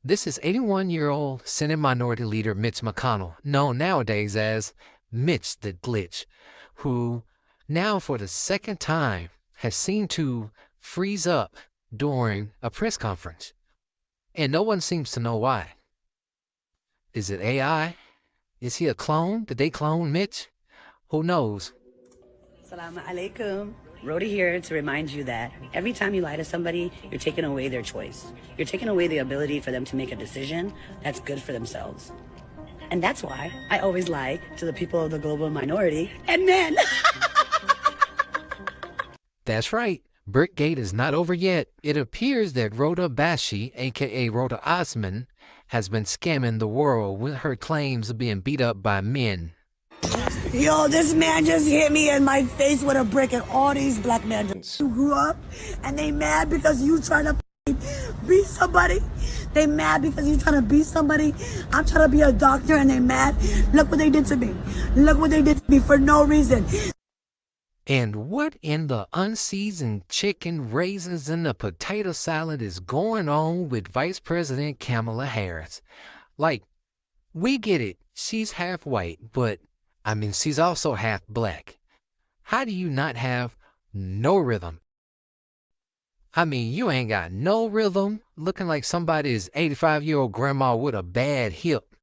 This is 81-year-old Senate Minority Leader Mitch McConnell, known nowadays as Mitch the Glitch, who now for the second time has seemed to freeze up during a press conference. And no one seems to know why. Is it AI? Is he a clone? Did they clone Mitch? Who knows? Assalamu alaikum. Rhoda here to remind you that every time you lie to somebody, you're taking away their choice. You're taking away the ability for them to make a decision that's good for themselves. And that's why I always lie to the people of the global minority and men. That's right. Brickgate is not over yet. It appears that Rhoda Bashi, aka Rhoda Osman, has been scamming the world with her claims of being beat up by men. Yo, this man just hit me in my face with a brick, and all these black men who grew up and they mad because you trying to beat somebody. They mad because you trying to beat somebody. I'm trying to be a doctor and they mad. Look what they did to me. Look what they did to me for no reason. And what in the unseasoned chicken, raisins, and the potato salad is going on with Vice President Kamala Harris? Like, we get it. She's half white, but, she's also half black. How do you not have no rhythm? You ain't got no rhythm, looking like somebody's 85-year-old grandma with a bad hip.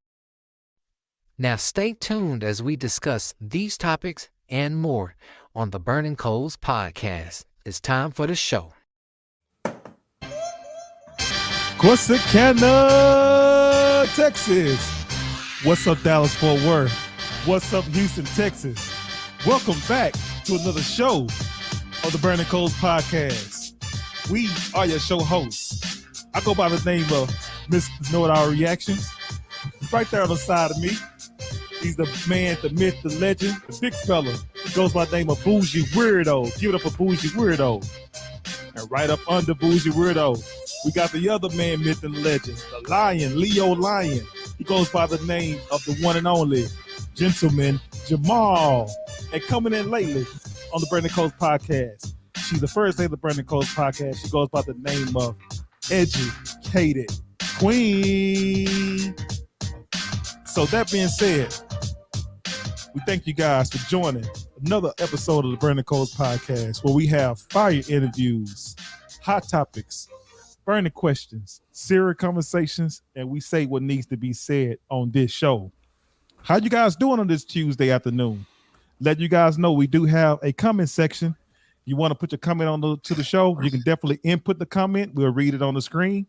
Now stay tuned as we discuss these topics and more on the Burning Coals podcast. It's time for the show. Corsicana, Texas. What's up, Dallas Fort Worth? What's up, Houston, Texas? Welcome back to another show of the Burning Coals podcast. We are your show hosts. I go by the name of Mr. Know It All Reactions. Right there on the side of me, he's the man, the myth, the legend, the big fella. He goes by the name of Bougie Weirdo. Give it up for Bougie Weirdo. And right up under Bougie Weirdo, we got the other man, myth, and legend, the Lion, Leo Lion. He goes by the name of the one and only Gentleman Jamal. And coming in lately on the Burning Coast podcast, she's the first lady of the Burning Coast podcast. She goes by the name of Educated Queen. So that being said, we thank you guys for joining another episode of the Burning Coals podcast, where we have fire interviews, hot topics, burning questions, serious conversations, and we say what needs to be said on this show. How you guys doing on this Tuesday afternoon? Let you guys know we do have a comment section. You want to put your comment to the show, you can definitely input the comment. We'll read it on the screen.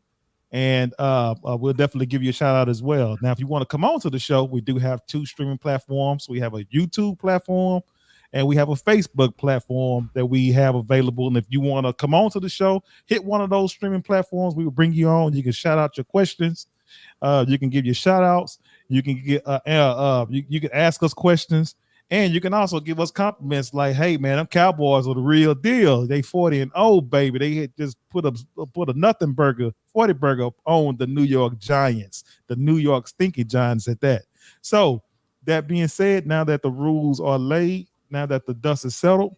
And we'll definitely give you a shout out as well. Now, if you want to come on to the show, we do have two streaming platforms. We have a YouTube platform and we have a Facebook platform that we have available. And if you want to come on to the show, hit one of those streaming platforms. We will bring you on. You can shout out your questions. You can give your shout outs. You can get you can ask us questions. And you can also give us compliments like, hey, man, them Cowboys are the real deal. They 40-0, baby. They had just put a nothing burger, 40 burger on the New York Giants, the New York Stinky Giants at that. So that being said, now that the rules are laid, now that the dust is settled,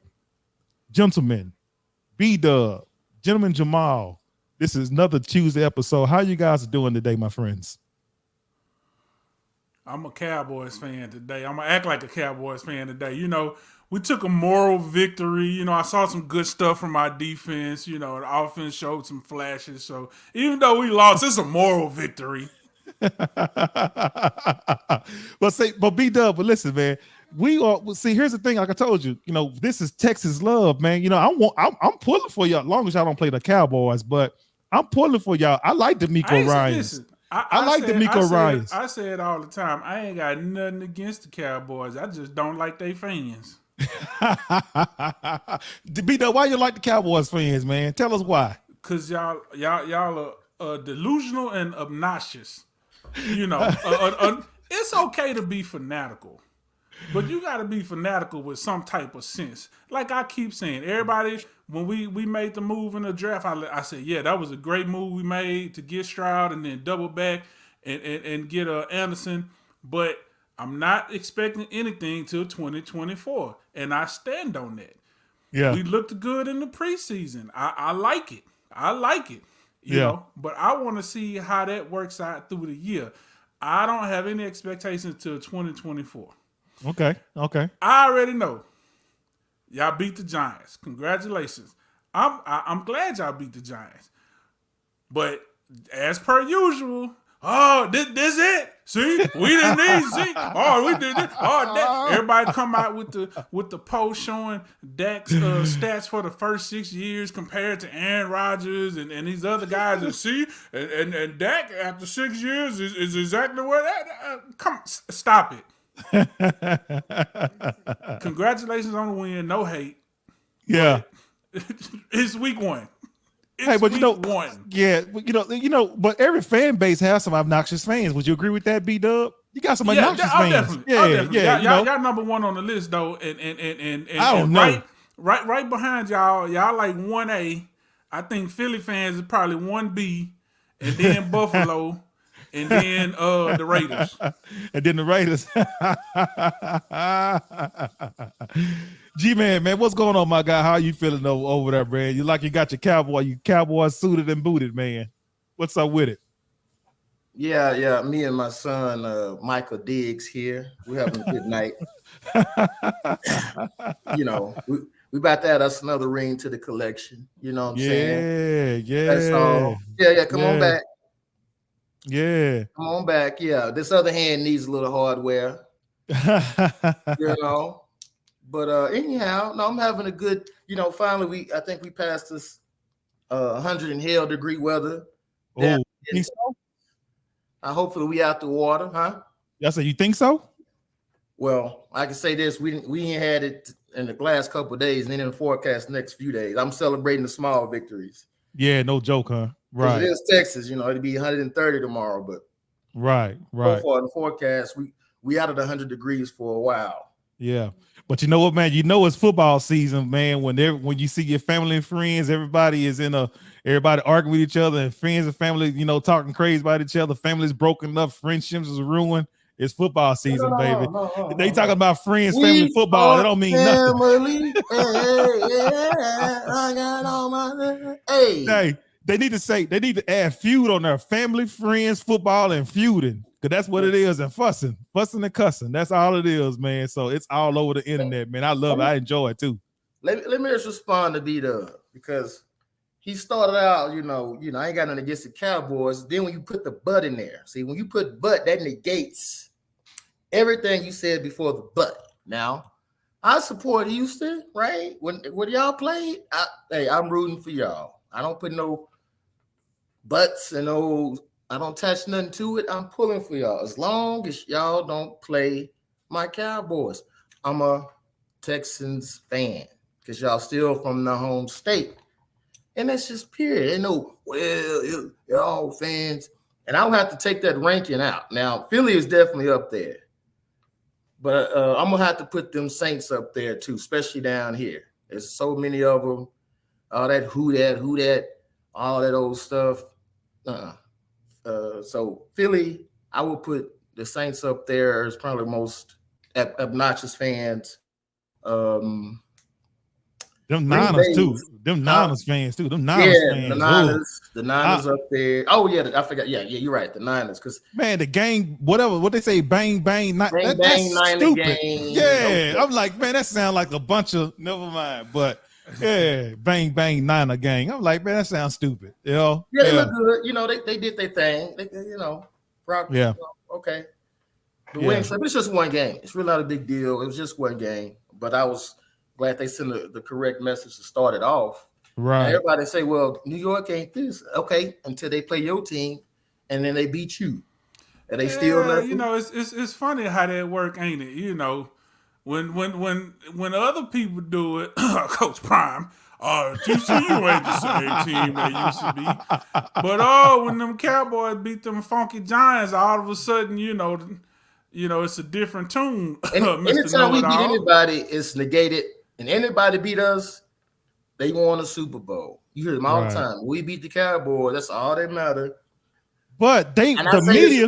gentlemen, B-Dub, Gentleman Jamal, this is another Tuesday episode. How you guys doing today, my friends? I'm a Cowboys fan today. I'm going to act like a Cowboys fan today. You know, we took a moral victory. You know, I saw some good stuff from our defense. You know, the offense showed some flashes. So even though we lost, it's a moral victory. But B-Dub, but listen, man. Here's the thing. Like I told you, you know, this is Texas love, man. You know, I'm pulling for y'all as long as y'all don't play the Cowboys, but I'm pulling for y'all. I like DeMeco Ryans. I like DeMeco Ryans. I say it all the time. I ain't got nothing against the Cowboys. I just don't like they fans. B-Dub, why you like the Cowboys fans, man? Tell us why. Because y'all are delusional and obnoxious. You know, it's okay to be fanatical. But you got to be fanatical with some type of sense. Like I keep saying, everybody, when we made the move in the draft, I said, yeah, that was a great move we made to get Stroud and then double back and get Anderson. But I'm not expecting anything till 2024. And I stand on that. Yeah. We looked good in the preseason. I like it. I like it. But I want to see how that works out through the year. I don't have any expectations till 2024. Okay. I already know y'all beat the Giants. Congratulations. I'm glad y'all beat the Giants. But as per usual, this it. See, we didn't need see. Oh, we did it. Oh, that. Everybody come out with the post showing Dak's stats for the first 6 years compared to Aaron Rodgers and these other guys. And see, and Dak after 6 years is exactly where that. Stop it. Congratulations on the win. No hate. Yeah. It's week 1. Hey, but one. Yeah, but every fan base has some obnoxious fans. Would you agree with that, B-Dub? You got some obnoxious fans. Definitely. Yeah. Y'all number 1 on the list though, and I don't know. Right behind y'all like 1A. I think Philly fans is probably 1B, and then Buffalo, and then the Raiders. And then the Raiders. G-Man, man, what's going on, my guy? How you feeling over there, man? You like you got your cowboy suited and booted, man. What's up with it? Yeah. Me and my son, Michael Diggs here. We're having a good night. We about to add us another ring to the collection. You know what I'm saying? Yeah. That's all. Yeah. Come on back. Yeah. Come on back. Yeah. This other hand needs a little hardware. But anyhow, no, I'm having a good, finally I think we passed this 100 and hell degree weather. Oh, think so? Hopefully we out the water, huh? That's you think so? Well, I can say this, we ain't had it in the last couple of days, and then in the forecast next few days. I'm celebrating the small victories. Yeah, no joke, huh? Right. It is Texas, it'll be 130 tomorrow, but right. So far in the forecast, we out of the 100 degrees for a while. Yeah. But you know what, man? It's football season, man. When you see your family and friends, everybody arguing with each other, and friends and family, talking crazy about each other. Families broken up, friendships is ruined. It's football season, baby. They talking about friends, family, football. That don't mean nothing. I got all my Hey, they need to add feud on their family, friends, football, and feuding. Because that's what it is, and fussing and cussing. That's all it is, man. So it's all over the internet, man. I love it. I enjoy it too. Let me just respond to B-Dub, because he started out, I ain't got nothing against the Cowboys. Then when you put the but in there, see, when you put but, that negates everything you said before the but. Now, I support Houston, right? When y'all played, I'm rooting for y'all. I don't put no buts and I don't attach nothing to it. I'm pulling for y'all. As long as y'all don't play my Cowboys. I'm a Texans fan because y'all still from the home state. And that's just period. They know, you're all fans. And I don't have to take that ranking out. Now, Philly is definitely up there. But I'm going to have to put them Saints up there too, especially down here. There's so many of them. All that who that, all that old stuff. So Philly, I will put the Saints up there as probably the most obnoxious fans. Them Niners too. Them Niners fans too. Them Niners fans. The Niners up there. Oh yeah, I forgot. Yeah, you're right. The Niners, because man, the gang, what they say, bang bang, that's stupid. Gang. Yeah, I'm like, man, that sounds like a bunch of never mind, but. Yeah, bang bang Niner gang. I'm like, man, that sounds stupid. Yeah, they look good. They did their thing. Rock. Yeah. Okay. But it's just one game. It's really not a big deal. It was just one game. But I was glad they sent the correct message to start it off. Right. And everybody say, well, New York ain't this. Okay, until they play your team and then they beat you. And they still nothing. It's funny how that work, ain't it? When other people do it, Coach Prime, TCU ain't the same team they used to be. But when them Cowboys beat them funky Giants, all of a sudden, it's a different tune. Anytime we beat anybody, it's negated. And anybody beat us, they won a Super Bowl. You hear them all the time. When we beat the Cowboys, that's all that matter. But the media.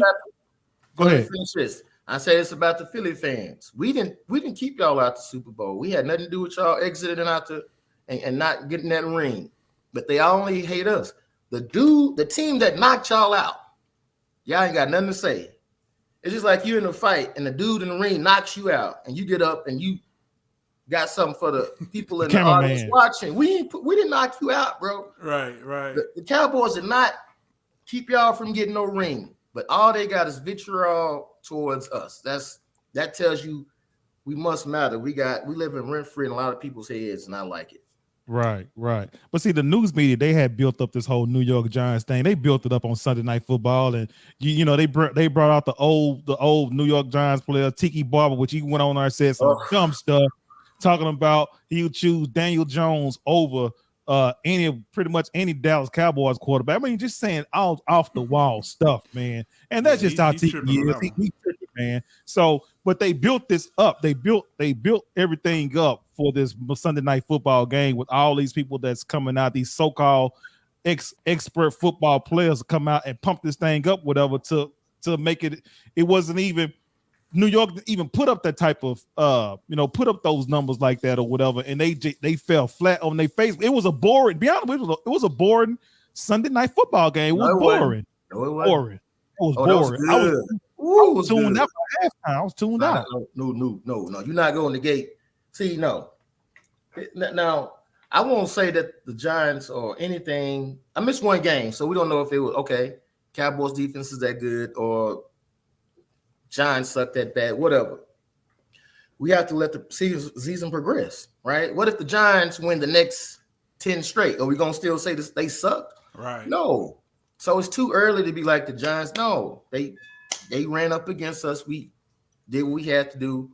Go ahead. Finish this. I say it's about the Philly fans. We didn't keep y'all out the Super Bowl. We had nothing to do with y'all exiting out and not getting that ring. But they only hate us. the team that knocked y'all out, y'all ain't got nothing to say. It's just like you're in a fight and the dude in the ring knocks you out, and you get up and you got something for the people in the audience watching. We didn't knock you out, bro. Right. The Cowboys did not keep y'all from getting no ring, but all they got is vitriol towards us. That tells you we must matter. We live in rent free in a lot of people's heads, and I like it. Right. But see, the news media, they had built up this whole New York Giants thing. They built it up on Sunday Night Football, and you know they brought out the old New York Giants player Tiki Barber, which he went on there and said some dumb stuff, talking about he would choose Daniel Jones over pretty much any Dallas Cowboys quarterback. I mean, just saying off the wall stuff, man. And that's just how Tiki is. He tripping, man. So, but they built this up. They built everything up for this Sunday Night Football game with all these people that's coming out, these so-called expert football players come out and pump this thing up, whatever, to make it. It wasn't even New York even put up that type of put up those numbers like that or whatever, and they fell flat on their face. It was a boring. Be honest, it was a boring Sunday Night Football game. It was boring. No, it wasn't. Boring. It was boring. I was tuned out for halftime. I was tuned out. No. You're not going to gate. See, no. Now, I won't say that the Giants or anything. I missed one game, so we don't know if it was okay. Cowboys defense is that good or Giants suck that bad, whatever. We have to let the season progress, right? What if the Giants win the next 10 straight? Are we going to still say this, they suck? Right. No. So it's too early to be like the Giants. No, they ran up against us. We did what we had to do,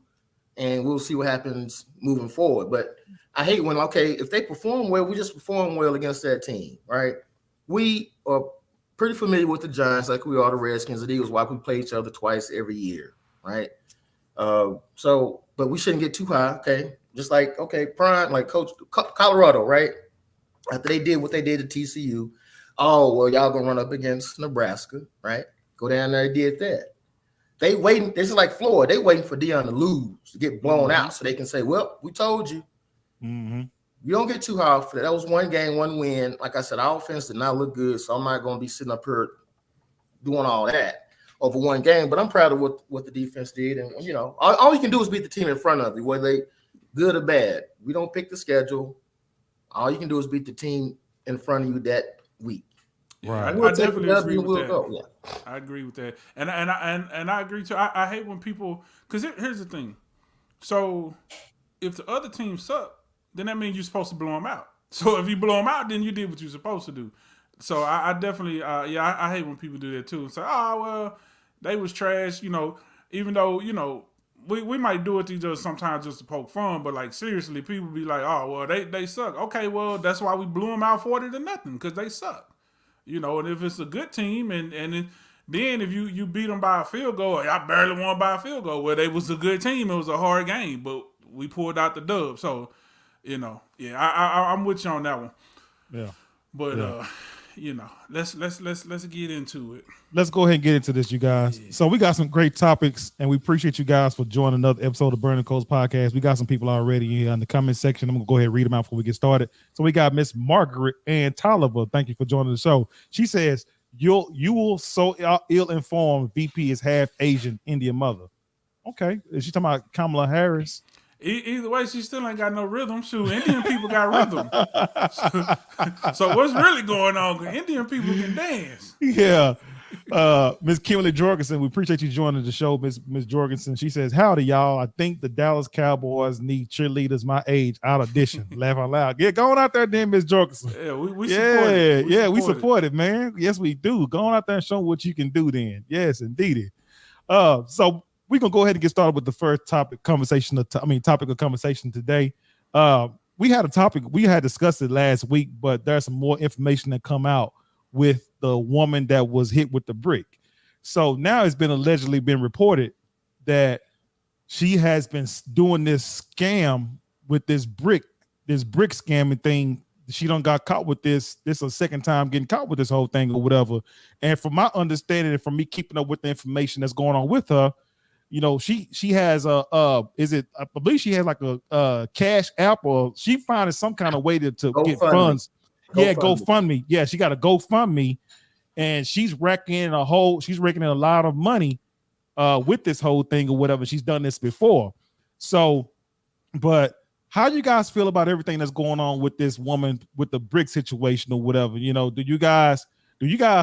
and we'll see what happens moving forward. But I hate when, if they perform well, we just perform well against that team, right? We are pretty familiar with the Giants, like we are the Redskins and Eagles. Why we play each other twice every year, right? But we shouldn't get too high, okay? Just like, prime, like Coach Colorado, right? After they did what they did to TCU, y'all gonna run up against Nebraska, right? Go down there, they did that. They waiting. This is like Florida. They waiting for Deion to lose, to get blown out, so they can say, "Well, we told you." Mm-hmm. You don't get too high for that. That was one game, one win. Like I said, our offense did not look good, so I'm not going to be sitting up here doing all that over one game. But I'm proud of what the defense did, and all you can do is beat the team in front of you, whether they good or bad. We don't pick the schedule. All you can do is beat the team in front of you that week. Right. I definitely agree with that. Yeah. I agree with that, and I agree too. I hate when people, because here's the thing. So if the other team suck, then that means you're supposed to blow them out. So if you blow them out, then you did what you're supposed to do. So I definitely, I hate when people do that too. Say, they was trash, even though, we might do it to each other sometimes just to poke fun, but like seriously, people be like, they suck. Okay, well, that's why we blew them out 40-0 because they suck. And if it's a good team and then if you beat them by a field goal, I barely won by a field goal. Well, they was a good team. It was a hard game, but we pulled out the dub. So, I'm with you on that one. Yeah. But let's get into it. Let's go ahead and get into this, you guys. Yeah. So we got some great topics, and we appreciate you guys for joining another episode of Burning Coals Podcast. We got some people already here in the comment section. I'm gonna go ahead and read them out before we get started. So we got Miss Margaret Ann Tolliver. Thank you for joining the show. She says, you will so ill-informed VP is half Asian Indian mother. Okay. Is she talking about Kamala Harris? Either way, she still ain't got no rhythm. Shoot, Indian people got rhythm. So what's really going on? Indian people can dance. Yeah. Miss Kimberly Jorgensen, we appreciate you joining the show, Miss Jorgensen. She says, howdy, y'all. I think the Dallas Cowboys need cheerleaders my age. I'll audition. Laugh out loud. Yeah, go on out there then, Miss Jorgensen. Yeah, we support it. We support it, man. Yes, we do. Go on out there and show what you can do then. Yes, indeed. So we're going to go ahead and get started with the first topic of conversation today. We had a topic, we had discussed it last week, but there's some more information that come out with the woman that was hit with the brick. So now it's been allegedly been reported that she has been doing this scam with this brick scamming thing. She done got caught with this. This is a second time getting caught with this whole thing or whatever. And from my understanding and from me keeping up with the information that's going on with her, she has I believe she has like a cash app, or she finding some kind of way to get funds. Yeah, GoFundMe. GoFundMe. Yeah, she got a GoFundMe, and she's raking in a lot of money with this whole thing or whatever. She's done this before. So, but how you guys feel about everything that's going on with this woman with the brick situation or whatever? You know, do you guys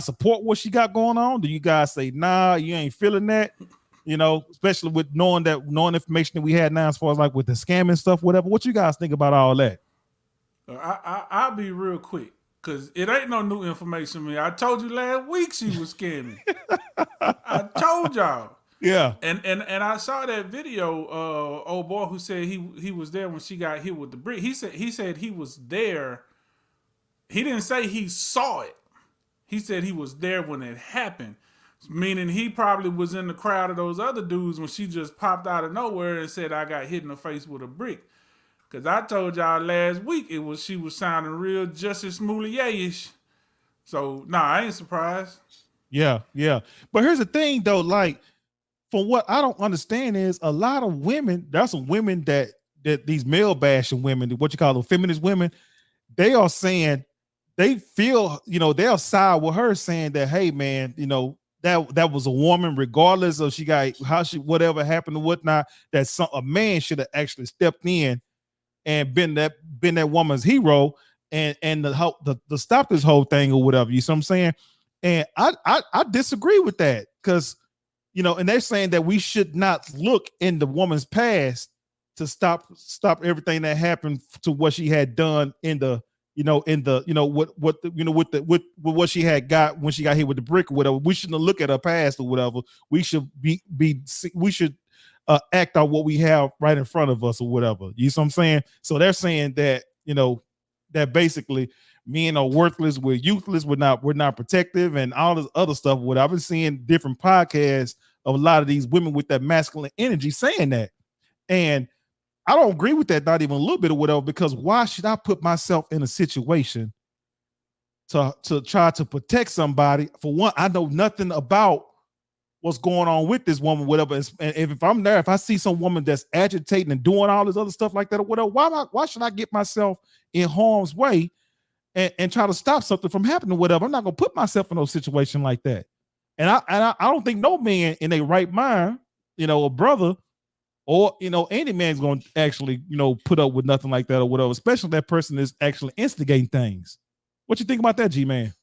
support what she got going on? Do you guys say, nah, you ain't feeling that? You know, especially with knowing information that we had now as far as like with the scamming stuff, whatever. What you guys think about all that? I'll be real quick because it ain't no new information to me. I told you last week she was scamming. I told y'all. Yeah. And I saw that video, old boy who said he was there when she got hit with the brick. He said he was there. He didn't say he saw it. He said he was there when it happened. Meaning he probably was in the crowd of those other dudes when she just popped out of nowhere and said, I got hit in the face with a brick. Because I told y'all last week she was sounding real Justice Smollett-ish. So, nah, I ain't surprised. Yeah. But here's the thing, though. Like, from what I don't understand is a lot of women, there's some women that these male bashing women, what you call them, feminist women, they are saying they feel, you know, they'll side with her saying that, hey, man, you know, that was a woman, regardless of whatever happened or whatnot, that a man should have actually stepped in and been that woman's hero and to stop this whole thing or whatever. You see what I'm saying? And I disagree with that because, you know, and they're saying that we should not look in the woman's past to stop everything that happened to what she had done with what she had got when she got hit with the brick or whatever. We shouldn't look at her past or whatever. We should act on what we have right in front of us or whatever. You see what I'm saying? So they're saying that, you know, that basically men are worthless, we're useless, we're not protective, and all this other stuff. What I've been seeing different podcasts of a lot of these women with that masculine energy saying that. And I don't agree with that, not even a little bit or whatever, because why should I put myself in a situation to try to protect somebody? For one, I know nothing about what's going on with this woman, whatever. And if I'm there, if I see some woman that's agitating and doing all this other stuff like that or whatever, why should I get myself in harm's way and try to stop something from happening or whatever? I'm not gonna put myself in no situation like that. And I don't think no man in a right mind, you know, a brother, or, you know, any man's going to actually, you know, put up with nothing like that or whatever, especially if that person is actually instigating things. What you think about that, G-Man?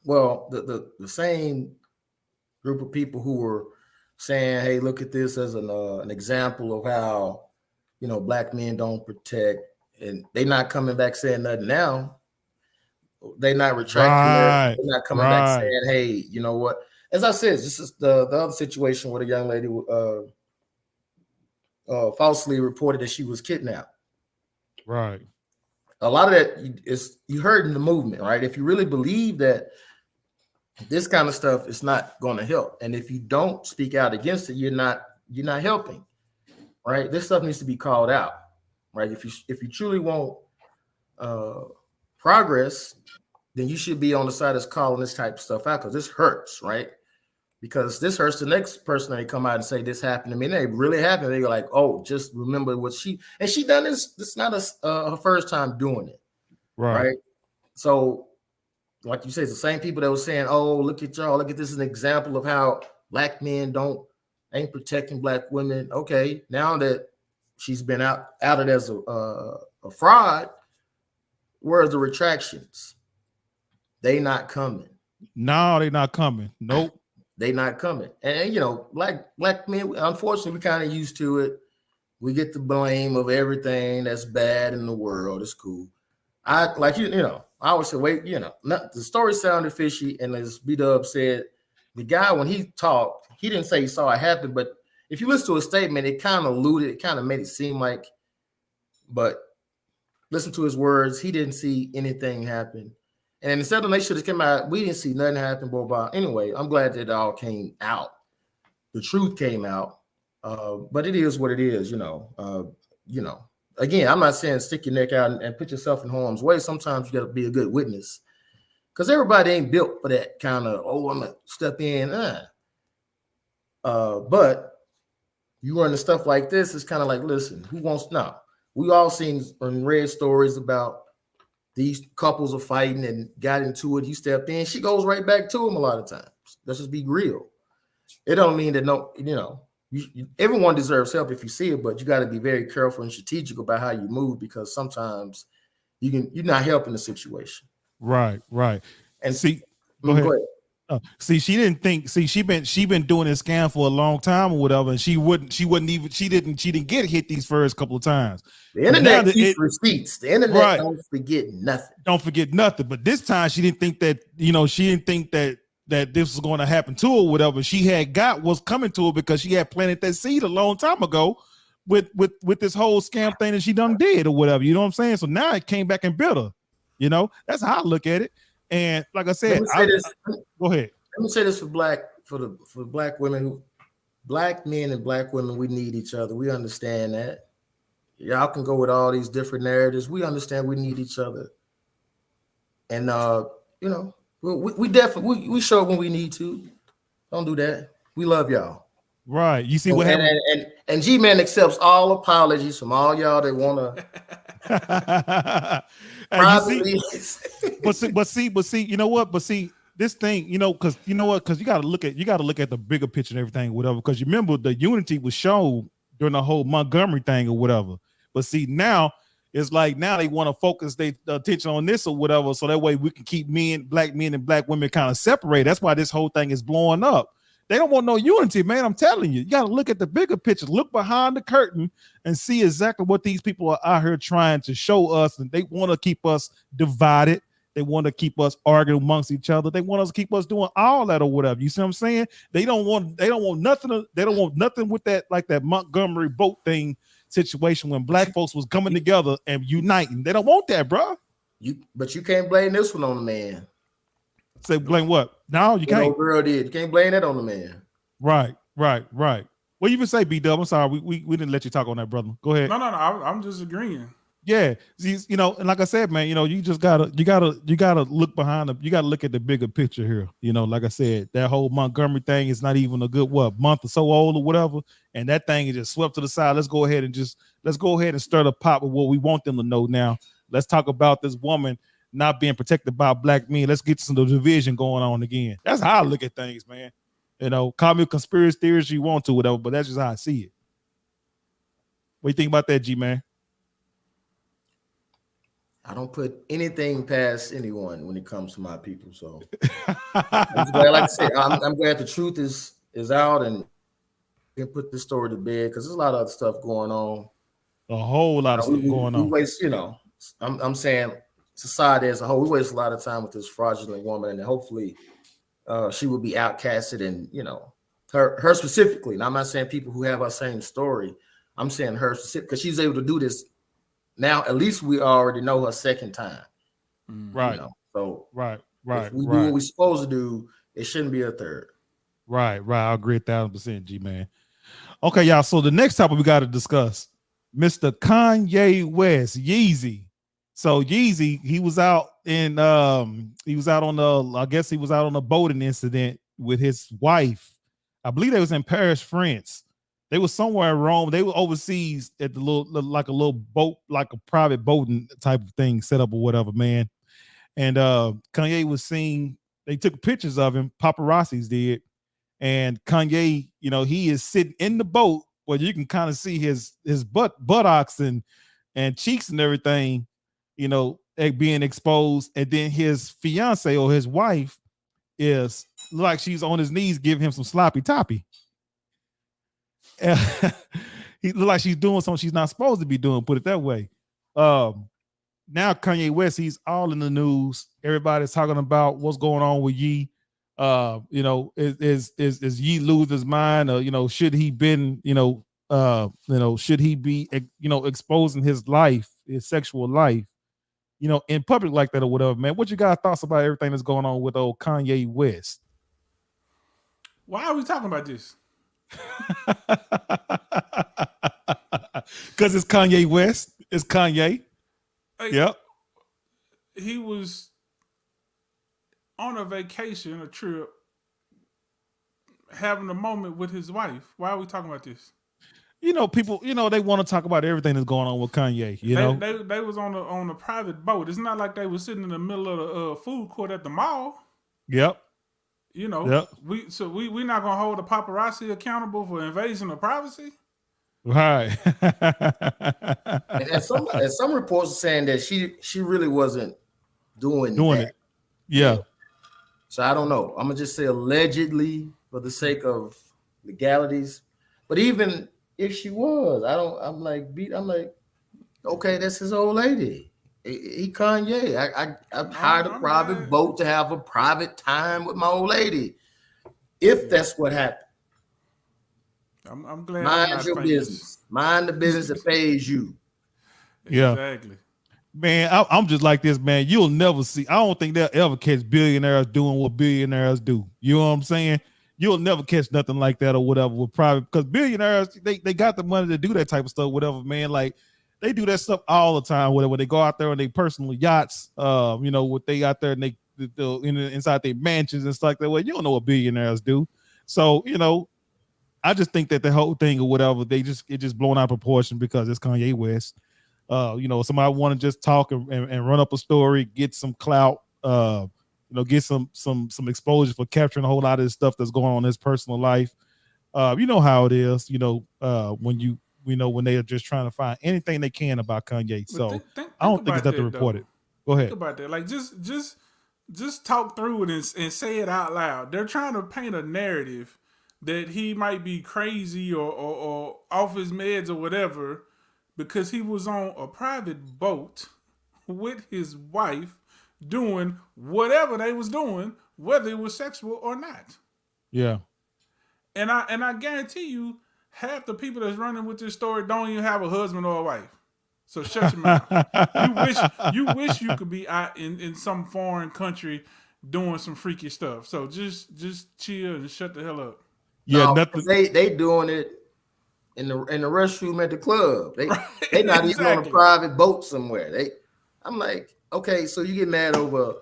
Well, the same group of people who were saying, hey, look at this as an example of how, you know, black men don't protect, and they not coming back saying nothing now. They not retracting it. They're not coming back saying, hey, you know what? As I said, this is the other situation where the young lady falsely reported that she was kidnapped. Right. A lot of that is you heard in the movement, right? If you really believe that this kind of stuff is not going to help, and if you don't speak out against it, you're not helping, right? This stuff needs to be called out, right? If you truly want progress, then you should be on the side that's calling this type of stuff out, because this hurts, right? Because this hurts the next person that they come out and say this happened to me. And they really happened. They're like, oh, just remember what she done this. This is not her first time doing it, right? So, like you say, it's the same people that were saying, oh, look at y'all, look at this as an example of how black men ain't protecting black women. Okay, now that she's been outed as a fraud, where's the retractions? They not coming. No, they not coming. Nope. They not coming. And, you know, black men, unfortunately, we kind of used to it. We get the blame of everything that's bad in the world. It's cool. I always say, wait, you know, the story sounded fishy. And as B-Dub said, the guy, when he talked, he didn't say he saw it happen. But if you listen to a statement, it kind of alluded, it kind of made it seem like, but listen to his words, he didn't see anything happen. And instead of they should have come out, we didn't see nothing happen, blah, blah. Anyway, I'm glad that it all came out. The truth came out. But it is what it is, you know. Again, I'm not saying stick your neck out and put yourself in harm's way. Sometimes you got to be a good witness, because everybody ain't built for that kind of, oh, I'm going to step in. But you run into stuff like this, it's kind of like, listen, who wants, no. We all seen and read stories about these couples are fighting and got into it. He stepped in. She goes right back to him a lot of times. Let's just be real. It don't mean that everyone deserves help if you see it, but you got to be very careful and strategic about how you move, because sometimes you're not helping the situation. Right. And see, go ahead. Go ahead. See, she didn't think. See, she been doing this scam for a long time or whatever, and she didn't get hit these first couple of times. The internet keeps receipts. The internet don't forget nothing. Don't forget nothing. But this time she didn't think that that this was going to happen to her or whatever. She had got what's coming to her because she had planted that seed a long time ago with this whole scam thing that she done did or whatever. You know what I'm saying? So now it came back and bit her. You know, that's how I look at it. And like I said, go ahead. Let me say this for black women, black men and black women, we need each other. We understand that. Y'all can go with all these different narratives. We understand we need each other. And we definitely we show when we need to. Don't do that. We love y'all. Right. You see what happened? And G-Man accepts all apologies from all y'all that want to. But see, you know what? But see, this thing, because you gotta look at the bigger picture and everything, whatever. Because you remember the unity was shown during the whole Montgomery thing or whatever. But see, now it's like now they want to focus their attention on this or whatever, so that way we can keep black men and black women kind of separated. That's why this whole thing is blowing up. They don't want no unity, man. I'm telling you, you got to look at the bigger picture, look behind the curtain and see exactly what these people are out here trying to show us. And they want to keep us divided. They want to keep us arguing amongst each other. They want us to keep us doing all that or whatever. You see what I'm saying? They don't want nothing. They don't want nothing with that, like that Montgomery boat thing situation when black folks was coming together and uniting. They don't want that, bro. But you can't blame this one on the man. Say blame what? No, you can't. Girl did. You can't blame that on the man. Right. What you even say, B-Dub? I'm sorry, we didn't let you talk on that, brother. Go ahead. No. I'm just agreeing. Yeah, and like I said, man, you just gotta look behind you gotta look at the bigger picture here. Like I said, that whole Montgomery thing is not even a good month or so old or whatever, and that thing is just swept to the side. Let's go ahead and stir the pot with what we want them to know now. Let's talk about this woman not being protected by black men. Let's get some division going on again. That's how I look at things, man. Call me a conspiracy theorist you want to, whatever, but that's just how I see it. What do you think about that, G-Man? I don't put anything past anyone when it comes to my people. So I'm glad, like I said, I'm glad the truth is out and we can put this story to bed, because there's a lot of other stuff going on. A whole lot of stuff going on. We waste, I'm saying society as a whole, we waste a lot of time with this fraudulent woman, and hopefully she will be outcasted, and her specifically. And I'm not saying people who have our same story. I'm saying her specific, because she's able to do this now. At least we already know her second time, right? So right. If we do what we're supposed to do, it shouldn't be a third. Right. I agree 1,000%, G-Man. Okay, y'all. So the next topic we got to discuss, Mr. Kanye West, Yeezy. So Yeezy, he was out on a boating incident with his wife. I believe they was in Paris, France. They were somewhere in Rome. They were overseas at the little boat, like a private boating type of thing set up or whatever, man. And Kanye was seen. They took pictures of him. Paparazzis did. And Kanye, he is sitting in the boat where you can kind of see his buttocks and cheeks and everything, being exposed. And then his fiance or his wife is like she's on his knees giving him some sloppy toppy. He look like she's doing something she's not supposed to be doing, put it that way. Now Kanye West, he's all in the news. Everybody's talking about what's going on with Ye. Is Ye lose his mind, or should he been should he be exposing his life, his sexual life, in public like that or whatever, man? What you guys thoughts about everything that's going on with old Kanye West? Why are we talking about this? Because it's Kanye West. It's Kanye. Yep. He was on a vacation, a trip, having a moment with his wife. Why are we talking about this? people, they want to talk about everything that's going on with Kanye. They was on a private boat. It's not like they was sitting in the middle of the food court at the mall. Yep. Yep. We not gonna hold the paparazzi accountable for invasion of privacy. Right. and some reports are saying that she really wasn't doing that. It. Yeah. So I don't know. I'm gonna just say allegedly for the sake of legalities. But even if she was, I'm like, okay, that's his old lady. He Kanye. I hired a private boat to have a private time with my old lady. If that's what happened. I'm glad. Mind your business. Mind the business that pays you. Yeah. Exactly. Man, I'm just like this, man. You'll never see. I don't think they'll ever catch billionaires doing what billionaires do. You know what I'm saying? You'll never catch nothing like that or whatever with private, because billionaires, they got the money to do that type of stuff, whatever, man. Like, they do that stuff all the time, whatever. They go out there on their personal yachts, what they out there and they inside their mansions and stuff like that. Well, you don't know what billionaires do. So, I just think that the whole thing or whatever, it just blown out of proportion because it's Kanye West. Somebody want to just talk and run up a story, get some clout, get some exposure for capturing a whole lot of this stuff that's going on in his personal life. You know how it is, when they are just trying to find anything they can about Kanye. So I don't think it's nothing reported. Go ahead. Think about that. Like just talk through it and say it out loud. They're trying to paint a narrative that he might be crazy or off his meds or whatever because he was on a private boat with his wife doing whatever they was doing, whether it was sexual or not. Yeah. And I guarantee you, half the people that's running with this story don't even have a husband or a wife. So shut your mouth. You wish you could be out in some foreign country doing some freaky stuff. So just chill and shut the hell up. Yeah, nothing. They doing it in the restroom at the club. They not even on a private boat somewhere. I'm like, okay, so you get mad over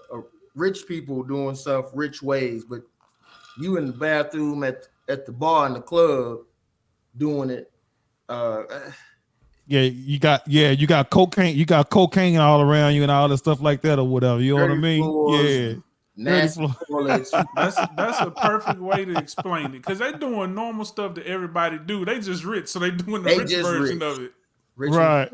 rich people doing stuff rich ways, but you in the bathroom at the bar in the club doing it. You got cocaine all around you and all that stuff like that or whatever. You know what I mean? That's a perfect way to explain it, because they doing normal stuff that everybody do. They just rich, so they doing the rich version of it. Right.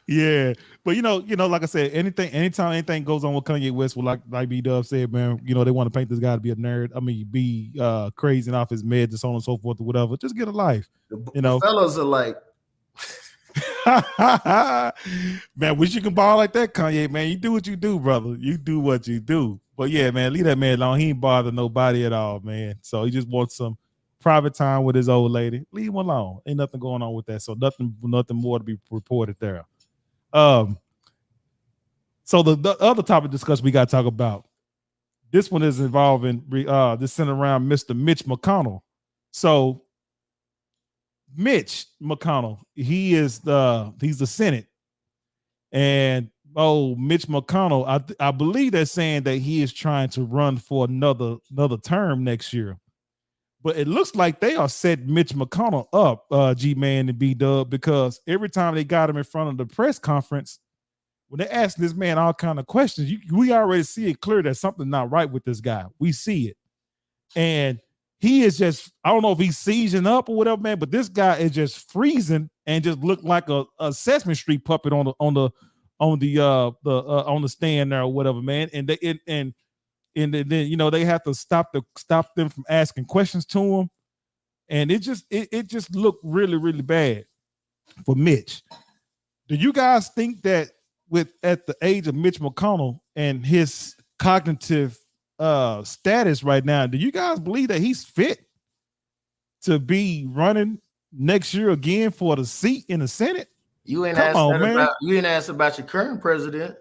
Yeah, but like I said, anytime anything goes on with Kanye West, well, like B-Dub said, man, they want to paint this guy to be a nerd. I mean, be crazy and off his meds and so on and so forth or whatever. Just get a life. The fellas are like, man, wish you can ball like that, Kanye, man. You do what you do, brother. You do what you do. But yeah, man, leave that man alone. He ain't bother nobody at all, man. So he just wants some private time with his old lady. Leave him alone. Ain't nothing going on with that. So nothing more to be reported there. So the other topic discussion we got to talk about. This one is involving this centered around Mr. Mitch McConnell. So Mitch McConnell, he's the Senate, and Mitch McConnell, I believe they're saying that he is trying to run for another term next year. But it looks like they are setting Mitch McConnell up, G-Man and B-Dub, because every time they got him in front of the press conference, when they're asking this man all kind of questions, we already see it clear that something's not right with this guy. We see it. And he is just, I don't know if he's seizing up or whatever, man, but this guy is just freezing and just looked like a Sesame Street puppet on the stand there or whatever, man. And then they have to stop them from asking questions to him, and it just looked really, really bad for Mitch. Do you guys think that at the age of Mitch McConnell and his cognitive status right now, do you guys believe that he's fit to be running next year again for the seat in the Senate? You ain't asked about your current president.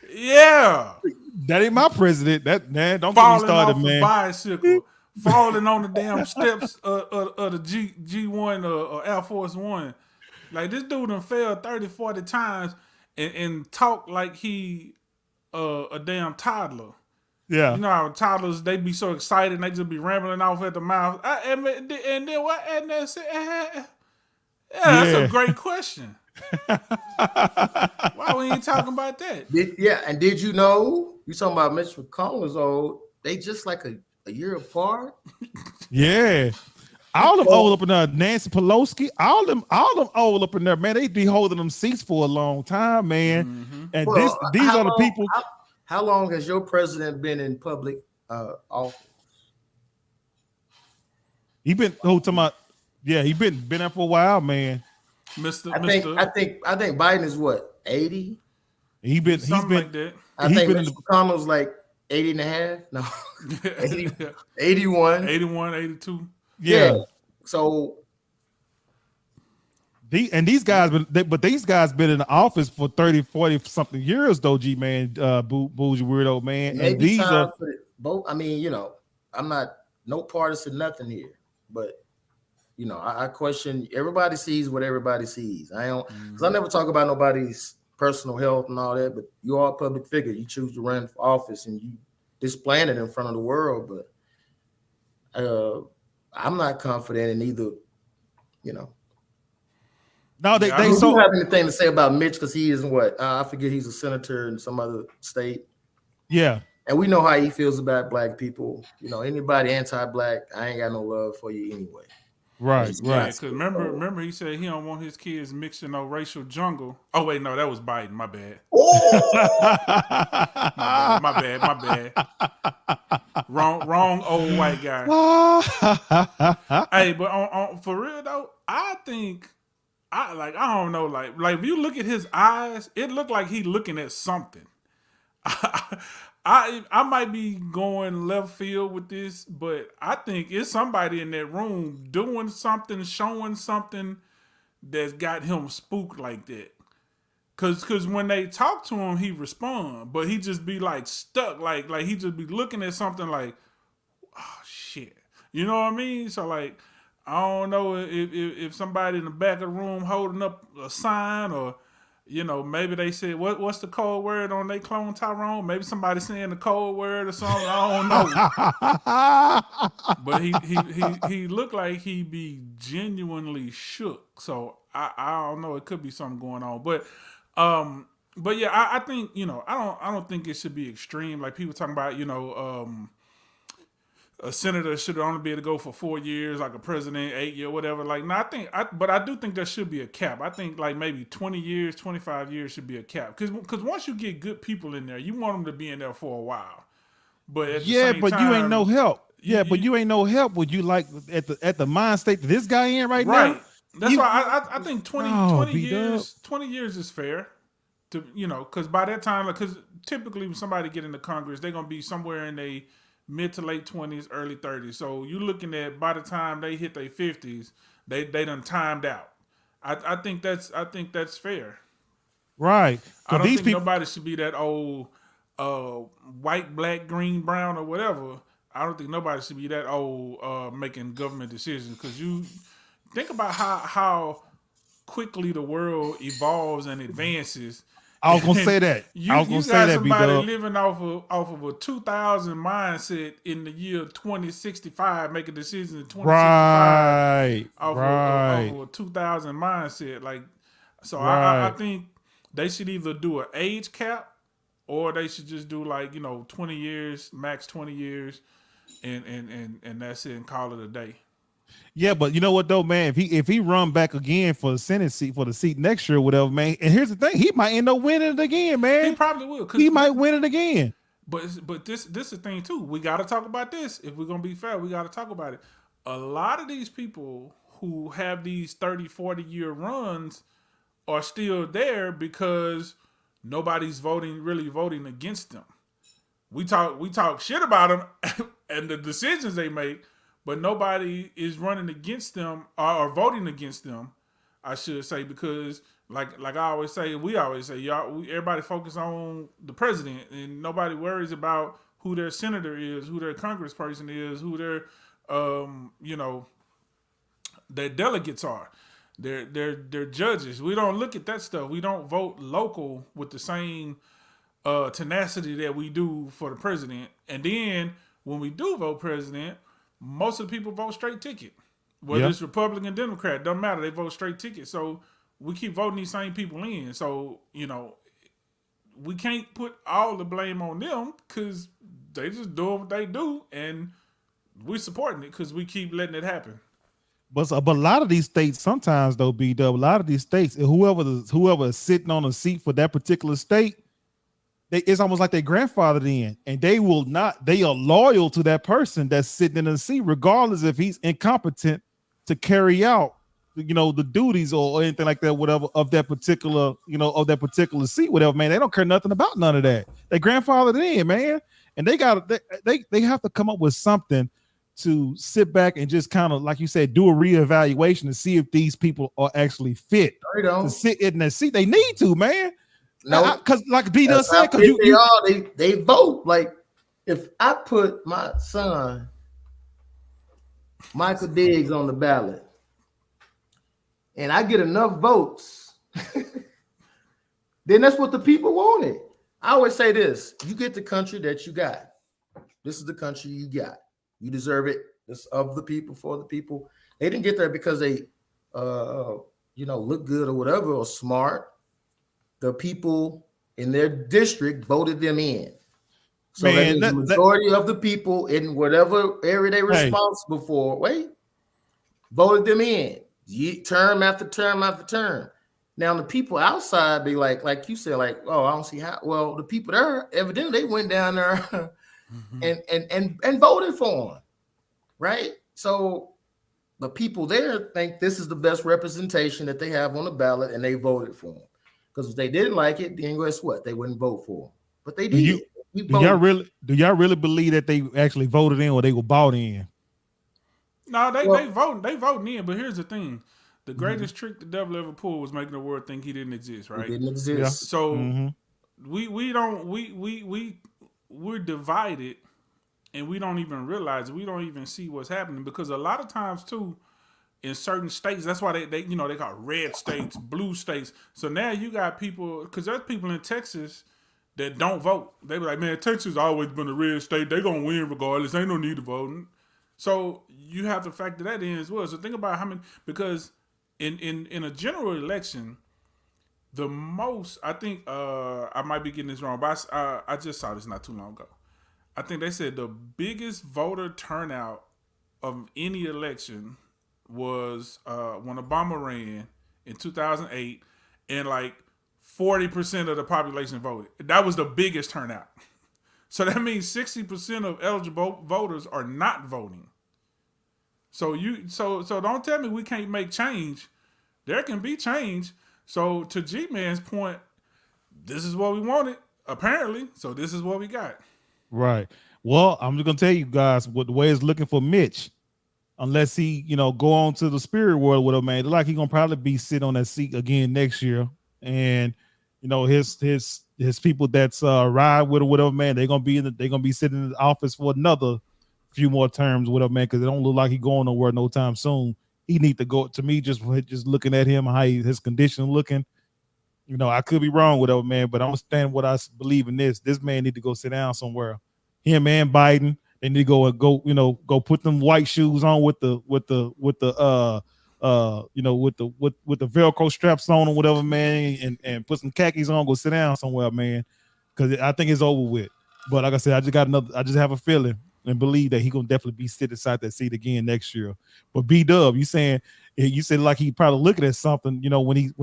Yeah, that ain't my president. That man, don't get me started, man. Bicycle, falling on the damn steps of the G1 or Air Force One. Like, this dude done fell 30, 40 times and talk like he a damn toddler. Yeah. You know how toddlers, they be so excited and they just be rambling off at the mouth. And then what? And that's it. Yeah, that's a great question. Why we ain't talking about that? And did you know, you talking about Mitch McConnell is old, they just like a year apart? Yeah. All them old up in there, Nancy Pelosi, all them old up in there, man. They be holding them seats for a long time, man. Mm-hmm. And these are the people. How long has your president been in public office? He been he been there for a while, man. I think Biden is what, 80? He's been like that. I think Mitch McConnell's like 80 and a half. No, 80, 81. 81, 82. Yeah. So these guys been in the office for 30, 40 something years though, G man, bougie weirdo man. Maybe and these are both. I mean, you know, I'm not no partisan nothing here, but you know, I question. Everybody sees what everybody sees. I don't, because I never talk about nobody's personal health and all that. But you are a public figure. You choose to run for office and you displaying it in front of the world. But I'm not confident in either. You know. No, they don't so have anything to say about Mitch because he is what I forget. He's a senator in some other state. Yeah. And we know how he feels about black people. You know, anybody anti-black, I ain't got no love for you anyway. Right. Because remember, he said he don't want his kids mixing no racial jungle. Oh wait, no, that was Biden. My bad. Oh! my bad. Wrong old white guy. Hey, but on for real though, I think I don't know, like if you look at his eyes, it looked like he looking at something. I might be going left field with this, but I think it's somebody in that room doing something, showing something that's got him spooked like that. Cause when they talk to him, he respond, but he just be like stuck, like he just be looking at something like, oh shit, you know what I mean? So like, I don't know if somebody in the back of the room holding up a sign or. You know, maybe they said, what's the code word on they clone Tyrone? Maybe somebody saying the code word or something. I don't know. But he looked like he be genuinely shook. So I don't know. It could be something going on. But yeah, I think, you know, I don't think it should be extreme. Like people talking about, you know, a senator should only be able to go for 4 years, like a president, 8 years, whatever. Like, no, but I do think there should be a cap. I think like maybe 20 years, 25 years should be a cap. Because once you get good people in there, you want them to be in there for a while. But at the same time, you ain't no help. But you ain't no help. Would you like at the mind state that this guy in right now? That's why I think 20 years is fair. To, you know, because by that time, because typically when somebody get into Congress, they're gonna be somewhere in a mid to late 20s, early 30s. So you're looking at by the time they hit their 50s, they done timed out. I think that's fair. Right. I don't think nobody should be that old white, black, green, brown, or whatever. I don't think nobody should be that old making government decisions, because you think about how quickly the world evolves and advances. I was gonna say that. I was gonna say that. Somebody living off of a 2000 mindset in the year 2065, making decisions in 2065. Off of a 2000 mindset, like so. I think they should either do an age cap, or they should just do like 20 years, max 20 years, and that's it, and call it a day. Yeah, but you know what though, man? If he run back again for the Senate seat, for the seat next year, or whatever, man. And here's the thing: he might end up winning it again, man. He probably will. He might win it again. But this is the thing too. We got to talk about this. If we're gonna be fair, we got to talk about it. A lot of these people who have these 30, 40-year runs are still there because nobody's really voting against them. We talk shit about them and the decisions they make. But nobody is running against them or voting against them, I should say, because like I always say, we always say, everybody focus on the president, and nobody worries about who their senator is, who their congressperson is, who their their delegates are, their judges. We don't look at that stuff. We don't vote local with the same tenacity that we do for the president. And then when we do vote president, most of the people vote straight ticket. Whether it's Republican, Democrat, doesn't matter. They vote straight ticket. So we keep voting these same people in. So, we can't put all the blame on them because they just doing what they do, and we're supporting it because we keep letting it happen. But a lot of these states, sometimes though, B-Dub, a lot of these states, whoever is sitting on a seat for that particular state, it's almost like they grandfathered in, and they are loyal to that person that's sitting in the seat, regardless if he's incompetent to carry out, the duties or anything like that, whatever, of that particular, seat, whatever, man. They don't care nothing about none of that. They grandfathered in, man. And they have to come up with something to sit back and just kind of, like you said, do a reevaluation to see if these people are actually fit to sit in that seat. They need to, man. No, because like B does said, because they vote. Like if I put my son Michael Diggs on the ballot and I get enough votes, then that's what the people wanted. I always say this: you get the country that you got. This is the country you got. You deserve it. It's of the people, for the people. They didn't get there because they, look good or whatever, or smart. The people in their district voted them in. So that the majority of the people in whatever area they were responsible for, voted them in. Term after term after term. Now the people outside, they like you said, oh, I don't see how. Well, the people there, evidently, they went down there and voted for him, right? So the people there think this is the best representation that they have on the ballot, and they voted for him. Because if they didn't like it, then guess what? They wouldn't vote for him. But they did. Do y'all really believe that they actually voted in or they were bought in? No, they voting in. But here's the thing: the greatest trick the devil ever pulled was making the world think he didn't exist. Right? He didn't exist. Yeah. So we're divided, and we don't even realize it. We don't even see what's happening, because a lot of times too, in certain states, that's why they call red states, blue states. So now you got people, because there's people in Texas that don't vote. They be like, man, Texas always been a red state. They gonna win regardless. Ain't no need to vote. So you have to factor that in as well. So think about how many, because in a general election, the most, I think, I might be getting this wrong, but I just saw this not too long ago. I think they said the biggest voter turnout of any election was when Obama ran in 2008, and like 40% of the population voted. That was the biggest turnout. So that means 60% of eligible voters are not voting. So don't tell me we can't make change. There can be change. So to G-Man's point, this is what we wanted, apparently. So this is what we got. Right. Well, I'm just gonna tell you guys what the way it's looking for Mitch. Unless he, go on to the spirit world with him, man, like he's gonna probably be sitting on that seat again next year. And his people that's ride with or whatever, man, they're gonna be sitting in the office for another few more terms, whatever, man, because it don't look like he's going nowhere no time soon. He need to go. To me, just looking at him, how his condition looking, I could be wrong, whatever, man, but I understand what I believe in this. This man need to go sit down somewhere. Him and Biden, they need to go put them white shoes on with the Velcro straps on or whatever, man, and put some khakis on, go sit down somewhere, man, because I think it's over with. But like I said, I just have a feeling and believe that he gonna definitely be sitting inside that seat again next year. But B-Dub, you said like he probably looking at something, when he's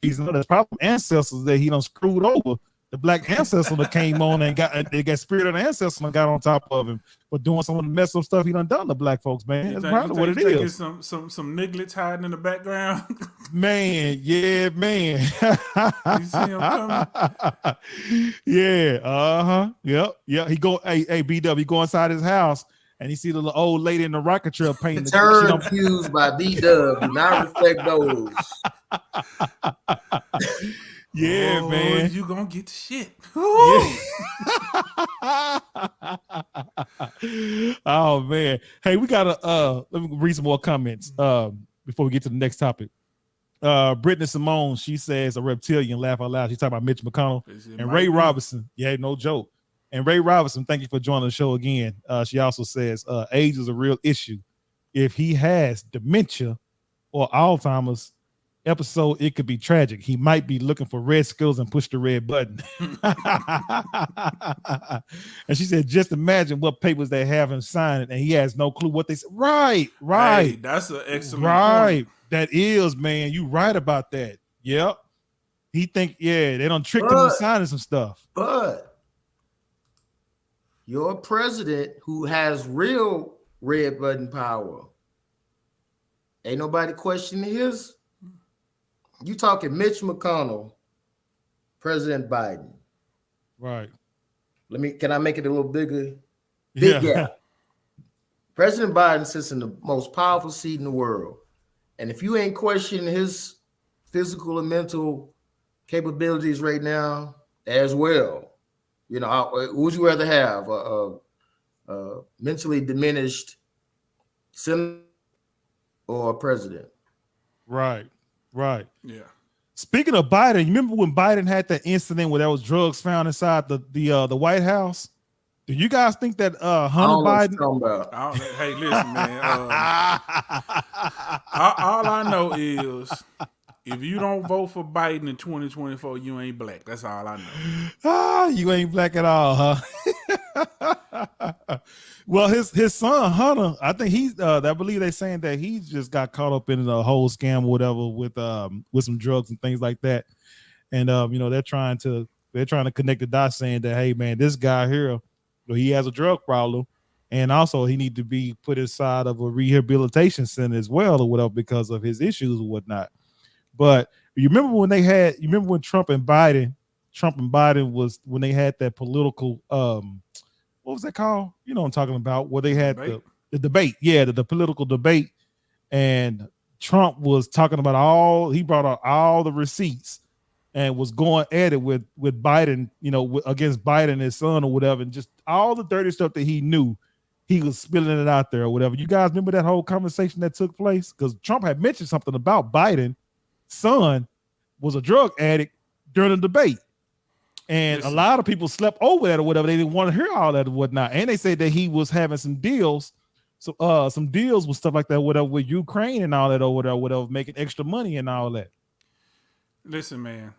there's probably ancestors that he done screwed over. The black ancestor that came on and got spirit of the ancestor and got on top of him for doing some of the messed up stuff he done to black folks, man. That's probably what it is. Some nigglets hiding in the background. Man, yeah, man. You see him coming? Yeah, yeah. He go, hey, B-Dub, he go inside his house and he see the little old lady in the rocket trail painting. Turn cues by B-Dub. Do not respect those. Yeah, man. You gonna get the shit. Yeah. Oh man. Hey, we gotta let me read some more comments before we get to the next topic. Brittany Simone, she says a reptilian, laugh out loud. She's talking about Mitch McConnell and Ray Robinson. Yeah, no joke. And Ray Robinson, thank you for joining the show again. She also says age is a real issue. If he has dementia or Alzheimer's episode, it could be tragic. He might be looking for red skills and push the red button. And she said, just imagine what papers they have him signing, and he has no clue what they said. Right. Hey, that's an excellent point. That is, man. You right about that. Yep. He think, they don't trick him into signing some stuff. But your president who has real red button power, ain't nobody questioning his. You talking Mitch McConnell, President Biden. Right. Can I make it a little bigger? Big gap. President Biden sits in the most powerful seat in the world. And if you ain't questioning his physical and mental capabilities right now as well, would you rather have a mentally diminished senator or a president? Right. Yeah. Speaking of Biden, you remember when Biden had that incident where there was drugs found inside the White House? Do you guys think that Hunter Biden? Hey, listen, man. All I know is if you don't vote for Biden in 2024, you ain't black. That's all I know. You ain't black at all, huh? Well, his son Hunter, I think I believe they're saying that he just got caught up in a whole scam or whatever with some drugs and things like that. And they're trying to connect the dots, saying that, hey man, this guy here, he has a drug problem, and also he need to be put inside of a rehabilitation center as well or whatever because of his issues or whatnot. But you remember when Trump and Biden was when they had that political what was that called? You know what I'm talking about, where they had the debate. Yeah, the political debate. And Trump was talking about he brought out all the receipts and was going at it with Biden, against Biden and his son or whatever, and just all the dirty stuff that he knew, he was spilling it out there or whatever. You guys remember that whole conversation that took place? Because Trump had mentioned something about Biden's son was a drug addict during the debate. And a lot of people slept over that or whatever. They didn't want to hear all that or whatnot. And they said that he was having some deals with stuff like that, whatever, with Ukraine and all that or whatever, making extra money and all that. Listen, man.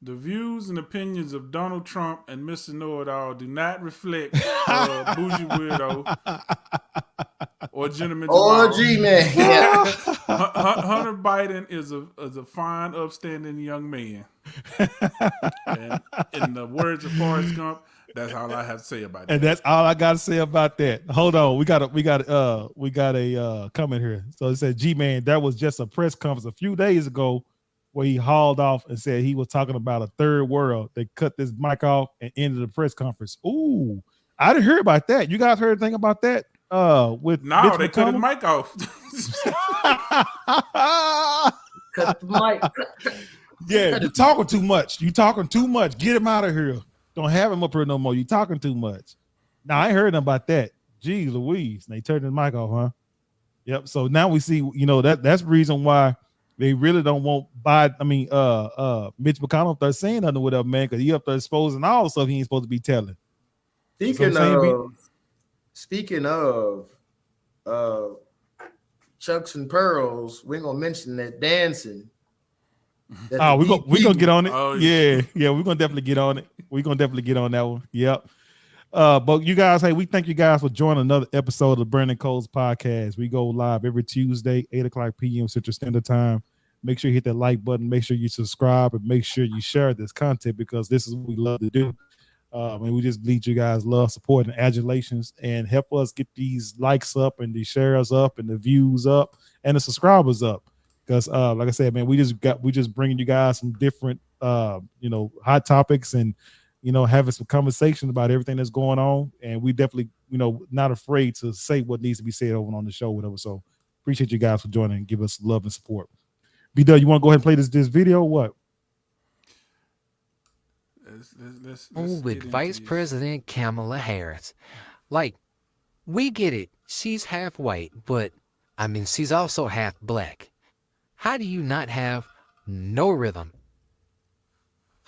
The views and opinions of Donald Trump and Mr. Know-It-All do not reflect Bougie Weirdo or Gentleman Jamal. G-Man. Yeah. Hunter Biden is a fine, upstanding young man. And in the words of Forrest Gump, that's all I have to say about that. And that's all I got to say about that. Hold on, we got a comment here. So it said, G-Man, that was just a press conference a few days ago where he hauled off and said he was talking about a third world. They cut this mic off and ended the press conference. Ooh, I didn't hear about that. You guys heard anything about that? With no, they cut his mic off. Cut the mic. Yeah, you're talking too much. Get him out of here. Don't have him up here no more. You talking too much. Now I ain't heard nothing about that. Jeez Louise. They turned the mic off, huh? Yep. So now we see, that's the reason why they really don't want Mitch McConnell up there saying nothing with whatever, man, because he up there exposing all the stuff he ain't supposed to be telling. Speaking of Chucks and Pearls, we're gonna mention that dancing. We're gonna get on it. Oh, yeah, we're gonna definitely get on it. We're gonna definitely get on that one. Yep. But you guys, hey, we thank you guys for joining another episode of the Brandon Coles podcast. We go live every Tuesday, 8:00 p.m. Central Standard Time. Make sure you hit that like button, make sure you subscribe, and make sure you share this content because this is what we love to do. And we just need you guys love, support, and adulations, and help us get these likes up and the shares up and the views up and the subscribers up. Because like I said, man, we just bringing you guys some different hot topics and having some conversation about everything that's going on. And we definitely, not afraid to say what needs to be said over on the show, whatever. So appreciate you guys for joining and give us love and support. B-Dub, you want to go ahead and play this video or what? Let's with Vice President Kamala Harris. Like, we get it. She's half white, but she's also half black. How do you not have no rhythm?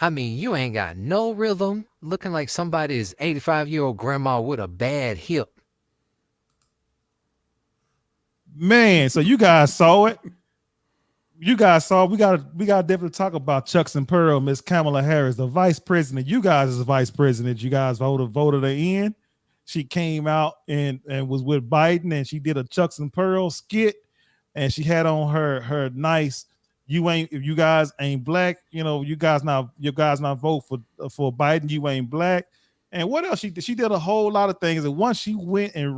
I mean, you ain't got no rhythm, looking like somebody's 85-year-old grandma with a bad hip. Man, so you guys saw it. We gotta definitely talk about Chucks and Pearl, Miss Kamala Harris, the vice president. You guys is the vice president. You guys voted her in. She came out and was with Biden, and she did a Chucks and Pearl skit, and she had on her nice if you guys ain't black, you guys not vote for Biden, you ain't black. And what else she did? She did a whole lot of things. And once she went and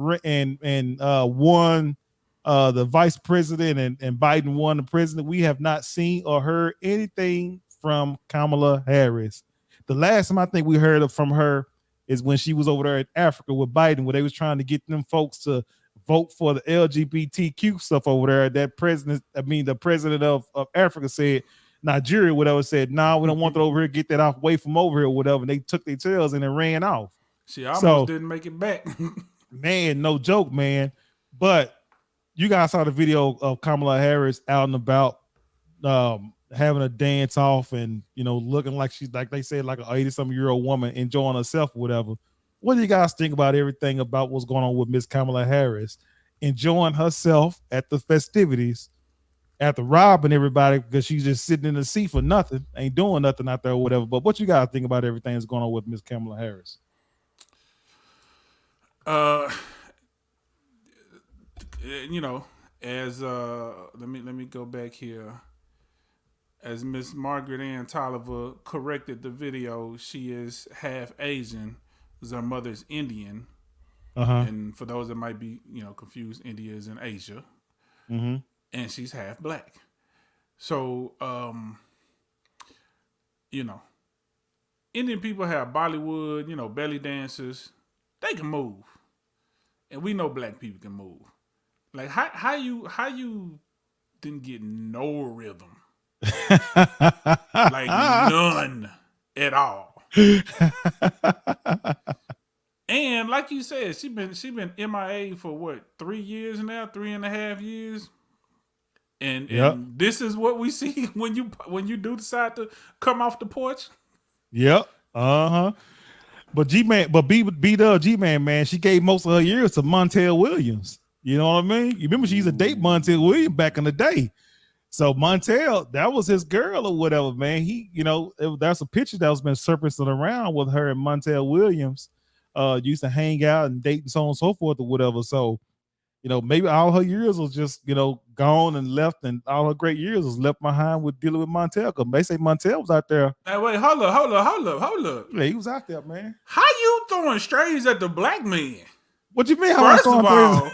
won the vice president and Biden won the president, we have not seen or heard anything from Kamala Harris. The last time I think we heard from her is when she was over there in Africa with Biden, where they was trying to get them folks to vote for the LGBTQ stuff over there. The president of Africa said, Nigeria, whatever, said, nah, we don't want that over here, get that away from over here, whatever. And they took their tails and then ran off. She almost didn't make it back. Man, no joke, man. But you guys saw the video of Kamala Harris out and about, having a dance off and, looking like she's, like they said, like an 80-something-year-old woman enjoying herself or whatever. What do you guys think about everything about what's going on with Miss Kamala Harris enjoying herself at the festivities after robbing everybody because she's just sitting in the seat for nothing, ain't doing nothing out there or whatever? But what you guys think about everything that's going on with Miss Kamala Harris? As let me go back here. As Miss Margaret Ann Tolliver corrected the video, she is half Asian. Her mother's Indian. And for those that might be, confused, India is in Asia. And she's half black. So, Indian people have Bollywood, belly dancers. They can move. And we know black people can move. Like, how you didn't get no rhythm? Like, none at all. And like you said, she been MIA for what, 3 years now, 3.5 years, and this is what we see when you do decide to come off the porch. Yep. But B-Dub man, she gave most of her years to Montel Williams. You know what I mean? You remember she used to date Montel Williams back in the day. So Montel, that was his girl or whatever, man. He, that's a picture that was been surfacing around with her and Montel Williams. Used to hang out and date and so on and so forth or whatever. So, maybe all her years was just, gone and left, and all her great years was left behind with dealing with Montel. Because they say Montel was out there. Hey, wait, hold up. Yeah, he was out there, man. How you throwing strays at the black man? What you mean? First of all,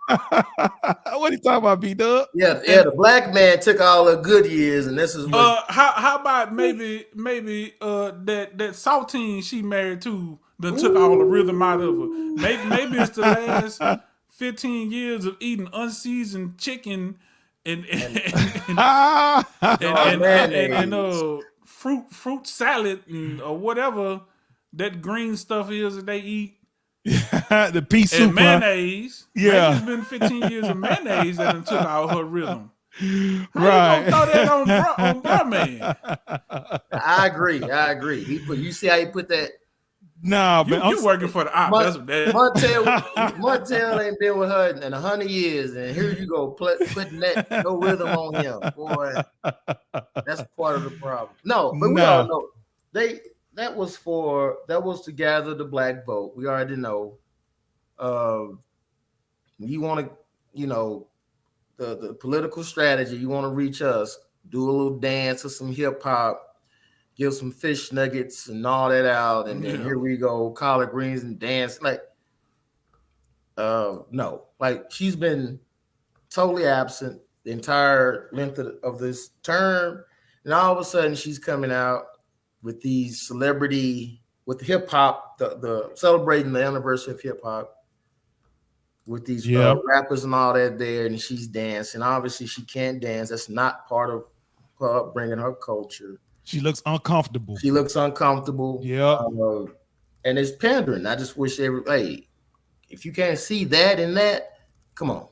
what are you talking about, B-Dub? Yeah, the black man took all the good years, and this is what. How about maybe that saltine she married to that took all the rhythm out of her. Maybe it's the last 15 years of eating unseasoned chicken and fruit salad or whatever that green stuff is that they eat. The pea soup and mayonnaise. Yeah, it's been 15 years of mayonnaise that done took out her rhythm. Right. You gonna throw that on bro man? I agree. You see how he put that? Nah, man. You working for the op. That's what that is. Montel ain't been with her in 100 years, and here you go putting that no rhythm on him, boy. That's part of the problem. No, but we all know that was to gather the black vote. We already know. You want to, the political strategy. You want to reach us. Do a little dance or some hip hop. Give some fish nuggets and all that out, and then here we go, collard greens and dance. Like, no, like she's been totally absent the entire length of this term, and all of a sudden she's coming out with these celebrity with hip hop, the celebrating the anniversary of hip hop with these rappers and all that there, and she's dancing. Obviously, she can't dance. That's not part of her upbringing, her culture. She looks uncomfortable. Yeah. And it's pandering. I just wish if you can't see that and that, come on.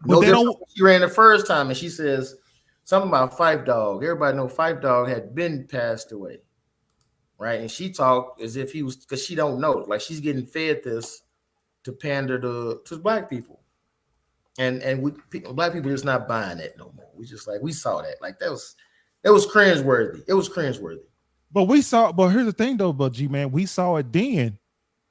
But she ran the first time and she says, something about Fife Dog. Everybody know Fife Dog had been passed away, right? And she talked as if he was, because she don't know, like she's getting fed this to pander to black people, and black people just not buying that no more. We just like we saw that, like that was cringeworthy. It was cringeworthy. But here's the thing though, but G man, we saw it then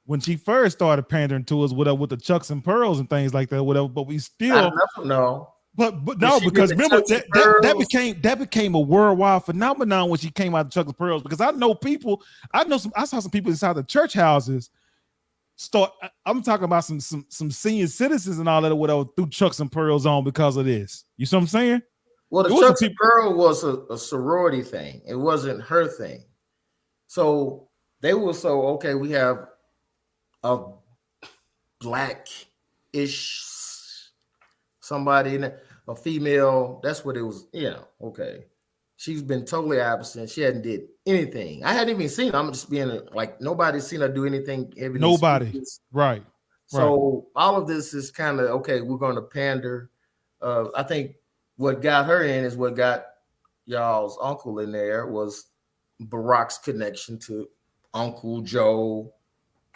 when she first started pandering to us with the chucks and pearls and things like that, whatever. But we still no. But no, because remember that became a worldwide phenomenon when she came out of Chucks and Pearls. Because I saw some people inside the church houses start. I'm talking about some senior citizens and all that or whatever threw Chucks and Pearls on because of this. You see what I'm saying? Well, the Chucks and Pearl was a sorority thing. It wasn't her thing. So they were okay. We have a black-ish somebody in a female. That's what it was. Okay. She's been totally absent. She hadn't did anything. I hadn't even seen her. I'm just being like nobody's seen her do anything. Nobody. Right. So all of this is kind of okay. We're going to pander. I think what got her in is what got y'all's uncle in there was Barack's connection to Uncle Joe,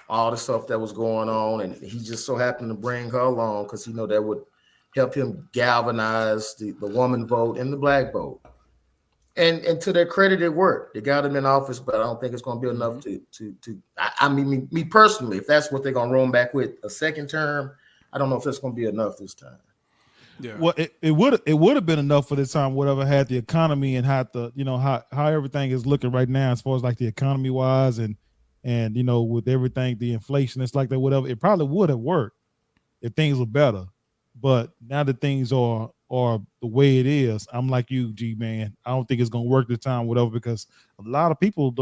all the stuff that was going on, and he just so happened to bring her along because that would help him galvanize the woman vote and the black vote. And to their credit, it worked. They got him in office, but I don't think it's going to be enough I mean, me personally, if that's what they're going to roll back with a second term, I don't know if that's going to be enough this time. Yeah. Well, it would have been enough for this time, whatever had the economy and had the, how everything is looking right now as far as like the economy wise and with everything, the inflation, it's like that, whatever. It probably would have worked if things were better. But now that things are the way it is, I'm like you, G man. I don't think it's gonna work this time, whatever, because a lot of people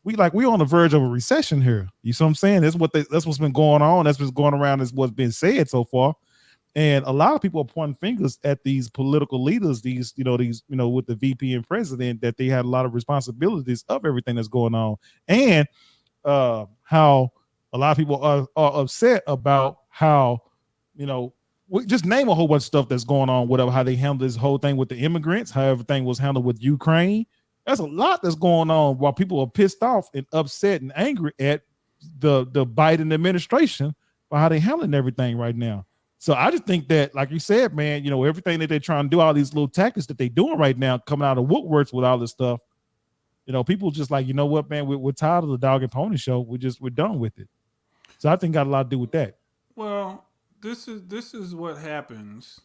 we on the verge of a recession here. You see what I'm saying? That's what's been going on. That's what's going around, is what's been said so far. And a lot of people are pointing fingers at these political leaders, these with the VP and president, that they had a lot of responsibilities of everything that's going on, and how a lot of people are upset about how, just name a whole bunch of stuff that's going on, whatever, how they handled this whole thing with the immigrants, how everything was handled with Ukraine. There's a lot that's going on while people are pissed off and upset and angry at the Biden administration for how they're handling everything right now. So I just think that, like you said, man, everything that they're trying to do, all these little tactics that they're doing right now, coming out of woodworks with all this stuff, people just like, you know what, man, we're tired of the dog and pony show. We're done with it. So I think got a lot to do with that. Well, this is what happens.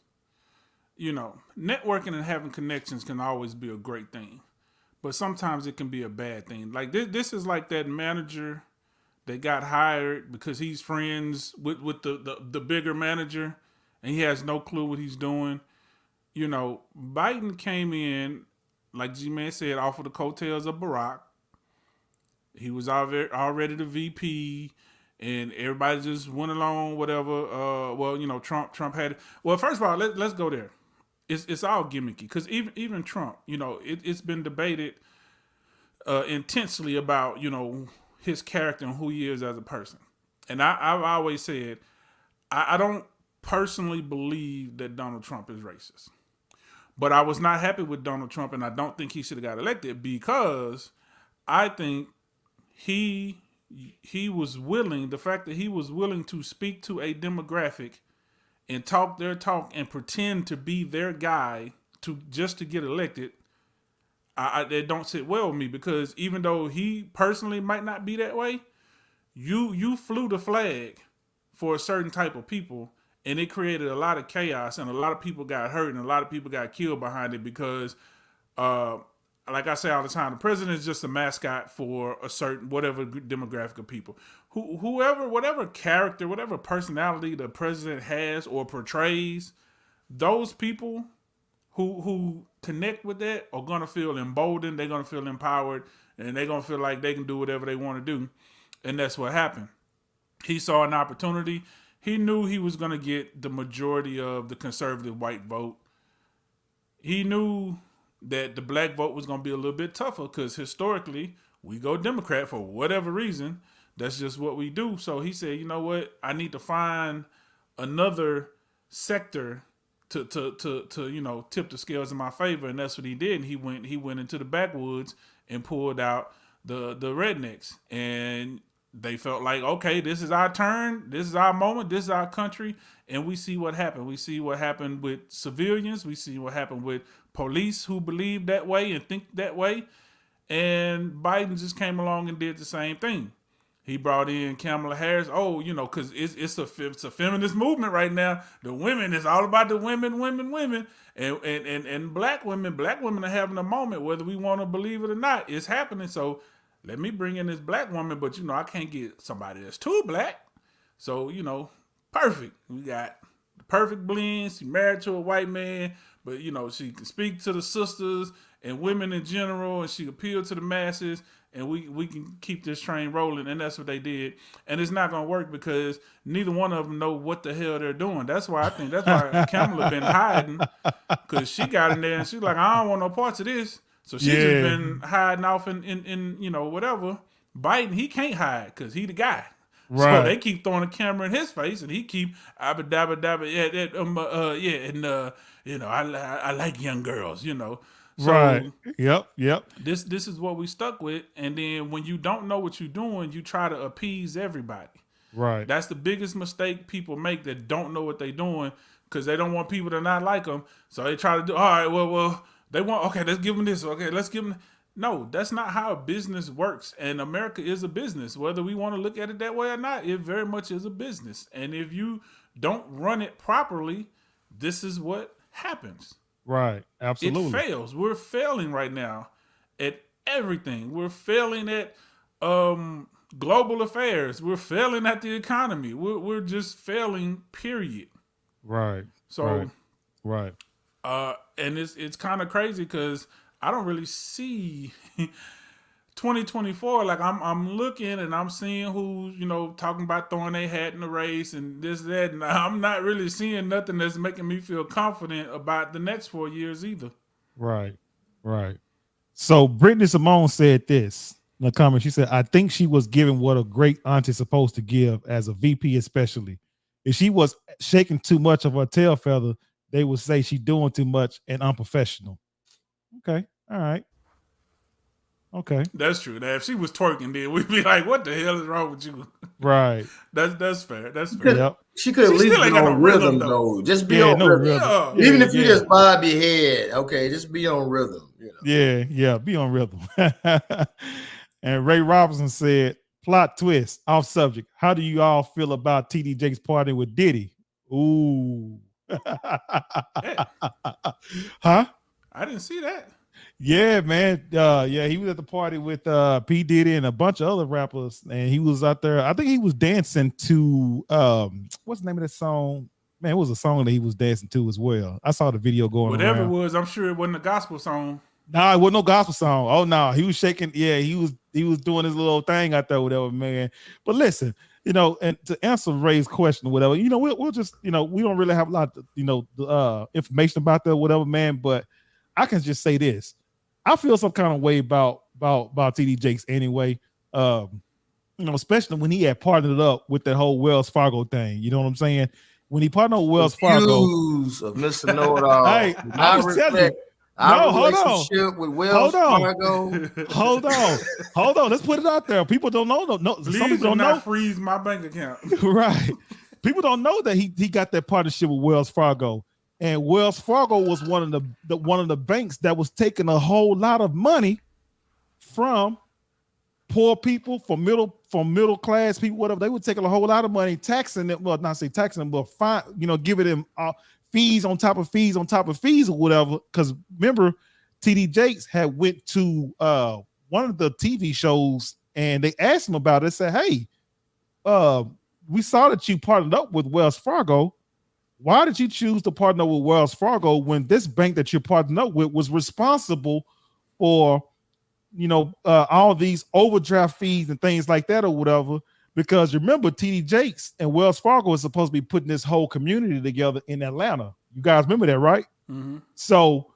Networking and having connections can always be a great thing, but sometimes it can be a bad thing. Like this is like that manager that got hired because he's friends with the bigger manager, and he has no clue what he's doing. Biden came in, like G-Man said, off of the coattails of Barack. He was already the VP, and everybody just went along, whatever. Trump had it. Well, first of all, let's go there. It's all gimmicky, because even Trump, it's been debated intensely about, his character and who he is as a person. And I've always said, I don't personally believe that Donald Trump is racist. But I was not happy with Donald Trump, and I don't think he should have got elected, because I think he was willing, the fact that he was willing to speak to a demographic and talk their talk and pretend to be their guy just to get elected, they don't sit well with me, because even though he personally might not be that way, you flew the flag for a certain type of people, and it created a lot of chaos, and a lot of people got hurt, and a lot of people got killed behind it, because like I say all the time, the president is just a mascot for a certain whatever demographic of people. Whatever character, whatever personality the president has or portrays, those people who connect with that are going to feel emboldened, they're going to feel empowered, and they're going to feel like they can do whatever they want to do. And that's what happened. He saw an opportunity. He knew he was going to get the majority of the conservative white vote. He knew that the black vote was going to be a little bit tougher, because historically we go Democrat for whatever reason. That's just what we do. So he said, you know what? I need to find another sector to tip the scales in my favor, and that's what he did. And he went into the backwoods and pulled out the rednecks, and they felt like, okay, this is our turn, this is our moment, this is our country, and we see what happened. We see what happened with civilians. We see what happened with police who believe that way and think that way. And Biden just came along and did the same thing. He brought in Kamala Harris. Oh, because it's a feminist movement right now. The women, it's all about the women, and black women. Black women are having a moment, whether we want to believe it or not. It's happening. So let me bring in this black woman, but I can't get somebody that's too black. So perfect. We got the perfect blend. She married to a white man, but she can speak to the sisters and women in general, and she appealed to the masses. And we can keep this train rolling, and that's what they did. And it's not gonna work because neither one of them know what the hell they're doing. That's why Kamala been hiding, because she got in there and she's like, I don't want no parts of this. So she's just been hiding off in whatever. Biden, he can't hide because he the guy. Right. So they keep throwing a camera in his face, and he keep I like young girls, So right. Yep. This is what we stuck with. And then when you don't know what you're doing, you try to appease everybody. Right. That's the biggest mistake people make, that don't know what they're doing, because they don't want people to not like them. So they try to do, all right, well, they want, okay, let's give them this. Okay, let's give them. No, that's not how a business works. And America is a business. Whether we want to look at it that way or not, it very much is a business. And if you don't run it properly, this is what happens. Right, absolutely. It fails. We're failing right now at everything. We're failing at global affairs. We're failing at the economy. We're just failing, period. Right. So, right. And it's kind of crazy because I don't really see 2024. Like I'm looking and I'm seeing who's talking about throwing their hat in the race and this, that, and I'm not really seeing nothing that's making me feel confident about the next 4 years either. Right. So Brittany Simone said this in the comment. She said, I think she was giving what a great aunt is supposed to give as a VP, especially. If she was shaking too much of her tail feather, they would say she's doing too much and unprofessional. Okay. All right. Okay. That's true. Now, if she was twerking, then we'd be like, what the hell is wrong with you? Right. That's fair. That's fair. Yep. She could at least be on rhythm, though. Just be on rhythm. Yeah. Even if you just bob your head, okay, just be on rhythm. Yeah, be on rhythm. And Ray Robinson said, plot twist, off subject. How do you all feel about TD Jakes party with Diddy? Ooh. Hey. Huh? I didn't see that. Yeah, man. He was at the party with P. Diddy and a bunch of other rappers, and he was out there. I think he was dancing to what's the name of that song? Man, it was a song that he was dancing to as well. I saw the video going Whatever around. it was, I'm sure it wasn't a gospel song. Nah, it wasn't no gospel song. Oh no, he was shaking. Yeah, he was doing his little thing out there, whatever, man. But listen, and to answer Ray's question or whatever, we'll just, we don't really have a lot of, information about that, whatever, man. But I can just say this. I feel some kind of way about TD Jakes anyway. Especially when he had partnered up with that whole Wells Fargo thing. You know what I'm saying? When he partnered with Wells Fargo, of Mr. Know-it-all. Hey, I was telling you. Our relationship with Wells Fargo. Hold on. Let's put it out there. People don't know. No, please some people don't know. Freeze my bank account. Right. People don't know that he got that partnership with Wells Fargo. And Wells Fargo was one of the banks that was taking a whole lot of money from poor people, from middle class people, whatever. They were taking a whole lot of money, taxing them. Well, not say taxing them, but fine, giving them fees on top of fees on top of fees or whatever. Because remember, TD Jakes had went to one of the TV shows and they asked him about it. They said, "Hey, we saw that you partnered up with Wells Fargo. Why did you choose to partner with Wells Fargo when this bank that you're partnering up with was responsible for, all these overdraft fees and things like that or whatever?" Because remember, TD Jakes and Wells Fargo is supposed to be putting this whole community together in Atlanta. You guys remember that, right? Mm-hmm. So,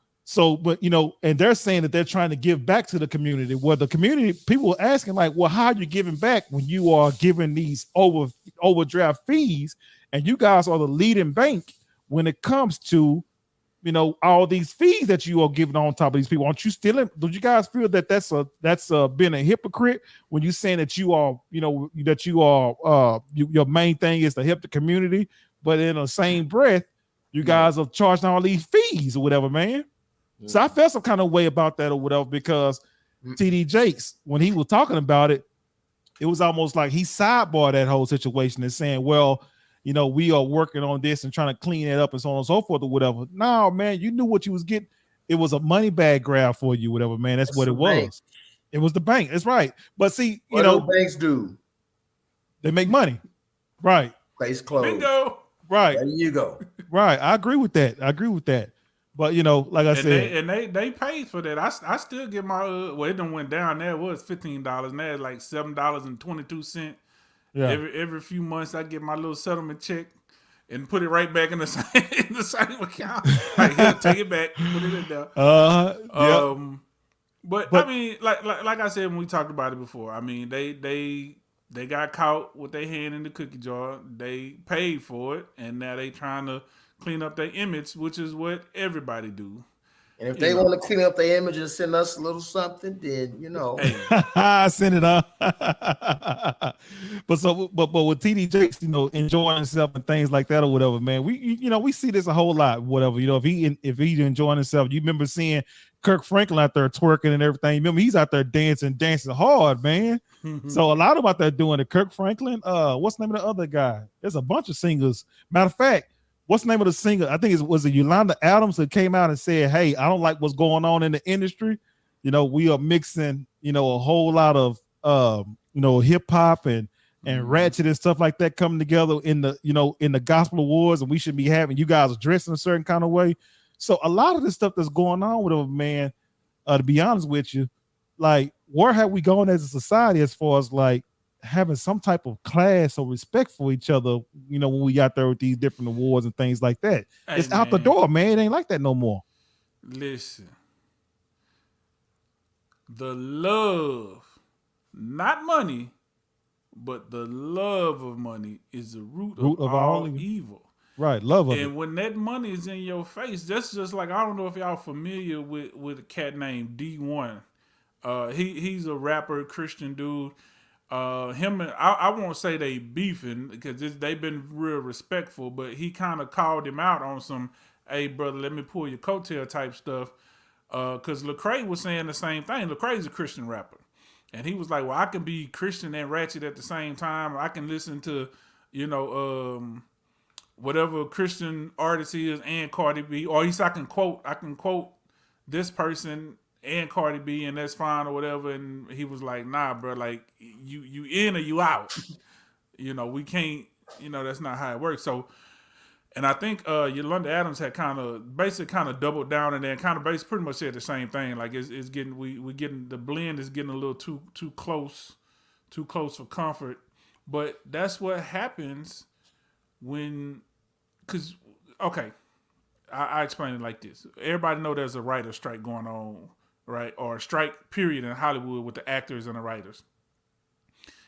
but and they're saying that they're trying to give back to the community. Well, the community people were asking, like, well, how are you giving back when you are giving these overdraft fees? And you guys are the leading bank when it comes to, you know, all these fees that you are giving on top of these people? Aren't you stealing? Don't you guys feel that that's being a hypocrite when you saying that you are, you know, that you are your main thing is to help the community, but in the same breath, you guys are charging all these fees or whatever, man. So I felt some kind of way about that or whatever, because TD Jakes, when he was talking about it, it was almost like he sidebarred that whole situation and saying, well, you know, we are working on this and trying to clean it up and so on and so forth or whatever. No, man, you knew what you was getting. It was a money bag grab for you, whatever, man. That's what it was. Bank. It was the bank. That's right. But see, what do banks do? They make money. Right. Place closed. Bingo. Right. There you go. Right. I agree with that. But, you know, like I said. They paid for that. I still get my, well, it done went down. There it was $15. Now it's like $7.22. Yeah. Every few months I get my little settlement check and put it right back in the same account. Like, he'll take it back, put it in there. But I mean, like I said when we talked about it before, I mean, they got caught with their hand in the cookie jar. They paid for it, and now they trying to clean up their image, which is what everybody do. And if they want to clean up their image and send us a little something, then, you know. Send it up. but with TD Jakes, you know, enjoying himself and things like that or whatever, man, we see this a whole lot, whatever. You know, if he's enjoying himself, you remember seeing Kirk Franklin out there twerking and everything. You remember he's out there dancing hard, man. So a lot about that doing it. Kirk Franklin, what's the name of the other guy? There's a bunch of singers. Matter of fact, what's the name of the singer? I think it was Yolanda Adams that came out and said, hey, I don't like what's going on in the industry. You know, we are mixing, you know, a whole lot of, you know, hip hop and ratchet and stuff like that coming together in the gospel awards. And we should be having you guys dressing a certain kind of way. So a lot of this stuff that's going on with them, man, to be honest with you, like, where have we gone as a society as far as like having some type of class or respect for each other, you know, when we got there with these different awards and things like that? Hey, it's out the door, man. It ain't like that no more. Listen, the love, not money, but the love of money is the root of all evil. Right, love of it. And when that money is in your face, that's just like, I don't know if y'all familiar with a cat named D1. He's a rapper, Christian dude. Him and I won't say they beefing because they've been real respectful, but he kind of called him out on some, hey brother, let me pull your coattail type stuff. Because Lecrae was saying the same thing. Lecrae's a Christian rapper, and he was like, well, I can be Christian and ratchet at the same time. I can listen to, you know, whatever Christian artist he is and Cardi B, or at least I can quote this person and Cardi B, and that's fine or whatever. And he was like, nah, bro, like you in or you out. You know, we can't, you know, that's not how it works. So, and I think Yolanda Adams had kind of doubled down and then kind of pretty much said the same thing. Like it's getting, we getting, the blend is getting a little too close for comfort. But that's what happens when, because, okay, I explain it like this. Everybody know there's a writer strike going on, right? Or a strike period in Hollywood with the actors and the writers.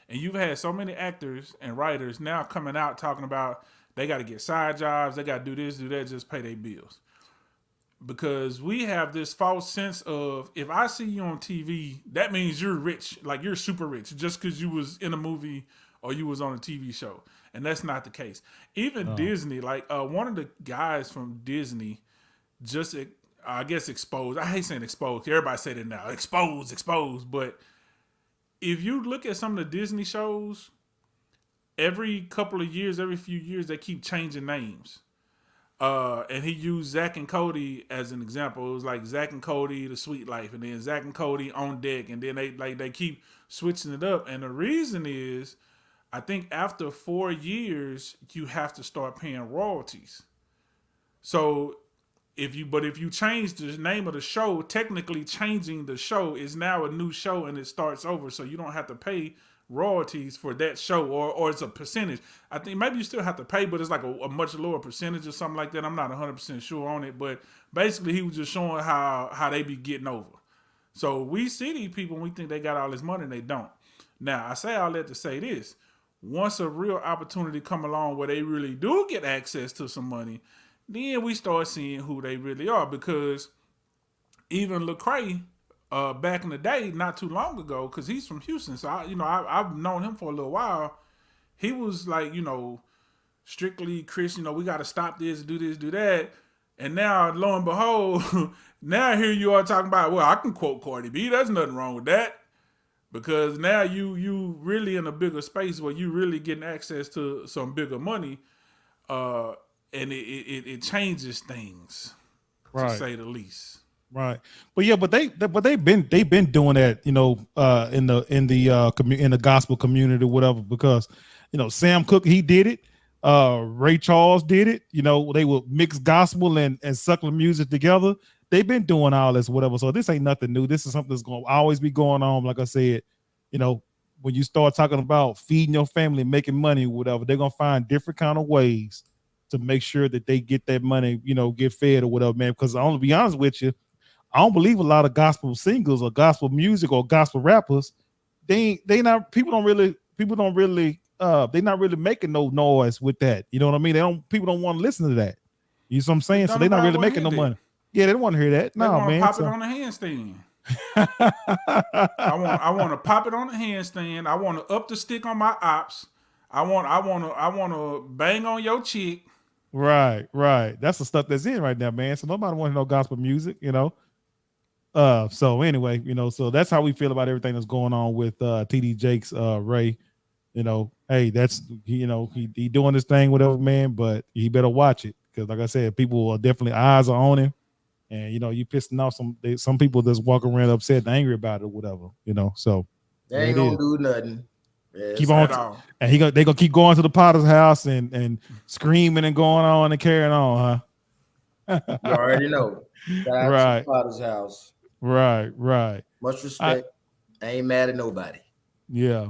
And you've had so many actors and writers now coming out talking about they got to get side jobs, they got to do this, do that, just pay their bills. Because we have this false sense of, if I see you on TV, that means you're rich, like you're super rich, just because you was in a movie or you was on a TV show. And that's not the case. Even Disney, like one of the guys from Disney just, I guess, exposed. I hate saying exposed. Everybody say that now. Exposed. But if you look at some of the Disney shows, every couple of years, every few years, they keep changing names. And he used Zack and Cody as an example. It was like Zack and Cody, The Sweet Life, and then Zack and Cody on deck. And then they keep switching it up. And the reason is, I think after 4 years, you have to start paying royalties. So if you change the name of the show, technically changing the show is now a new show and it starts over. So you don't have to pay royalties for that show, or it's a percentage. I think maybe you still have to pay, but it's like a much lower percentage or something like that. I'm not 100% sure on it, but basically he was just showing how they be getting over. So we see these people and we think they got all this money and they don't. Now, I say all that to say this. Once a real opportunity come along where they really do get access to some money, then we start seeing who they really are. Because even Lecrae, back in the day, not too long ago, because he's from Houston, so I've known him for a little while. He was like, strictly Christian. We got to stop this, do that. And now, lo and behold, now here you are talking about, well, I can quote Cardi B. There's nothing wrong with that. Because now you really in a bigger space where you really getting access to some bigger money, and it changes things, to say the least. Right, but they've been doing that, in the gospel community or whatever, because Sam Cooke, he did it. Ray Charles did it. They would mix gospel and secular music together. They've been doing all this, whatever. So this ain't nothing new. This is something that's going to always be going on. Like I said, when you start talking about feeding your family, making money, whatever, they're going to find different kind of ways to make sure that they get that money, get fed or whatever, man. Because I'm going to be honest with you, I don't believe a lot of gospel singles or gospel music or gospel rappers, they're not really making no noise with that. You know what I mean? People don't want to listen to that. You know what I'm saying? So they're not really making no money. Yeah, they don't want to hear that. No, man. Pop it on the handstand. I want to pop it on the handstand. I want to up the stick on my ops. I want to bang on your chick. Right. That's the stuff that's in right now, man. So nobody wants to know gospel music, So anyway, so that's how we feel about everything that's going on with TD Jakes, Ray. Hey, that's he doing this thing, whatever, man. But he better watch it, because, like I said, people are definitely eyes are on him. And you pissing off some people that's walking around upset and angry about it or whatever, So they ain't gonna do nothing. Yeah, keep on, and they gonna keep going to the Potter's house and screaming and going on and carrying on, huh? You already know. Right. Potter's house. Right. Much respect. I ain't mad at nobody. Yeah.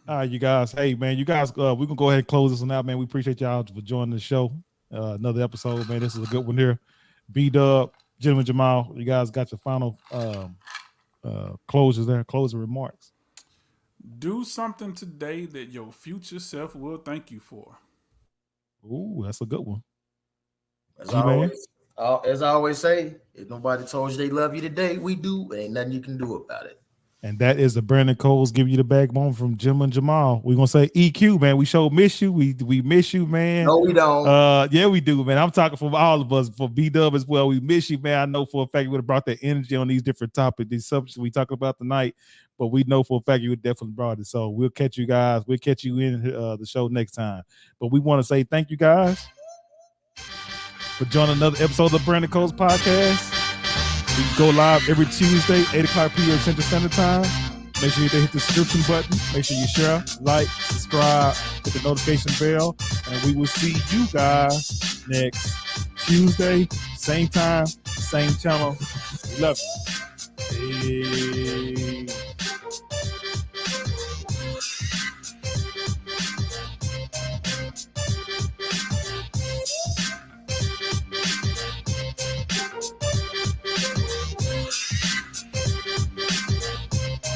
All right, you guys. Hey, man, we can go ahead and close this one out, man. We appreciate y'all for joining the show. Another episode, man. This is a good one here. B-Dub, Gentleman Jamal, you guys got your final closing remarks. Do something today that your future self will thank you for. Ooh, that's a good one. As I always say, if nobody told you they love you today, we do. Ain't nothing you can do about it. And that is the Brandon Coles Give You the Backbone from Gentleman Jamal. We're gonna say EQ, man. We sure miss you. We miss you, man. No, we don't. Yeah, we do, man. I'm talking for all of us, for B-Dub as well. We miss you, man. I know for a fact you would have brought that energy on these different topics, these subjects we talking about tonight. But we know for a fact you would definitely brought it. So we'll catch you guys. We'll catch you in the show next time. But we want to say thank you guys for joining another episode of Brandon Coles Podcast. We go live every Tuesday, 8 o'clock p.m. Central Standard Time. Make sure you hit the subscription button. Make sure you share, like, subscribe, hit the notification bell. And we will see you guys next Tuesday, same time, same channel. Love you. Hey.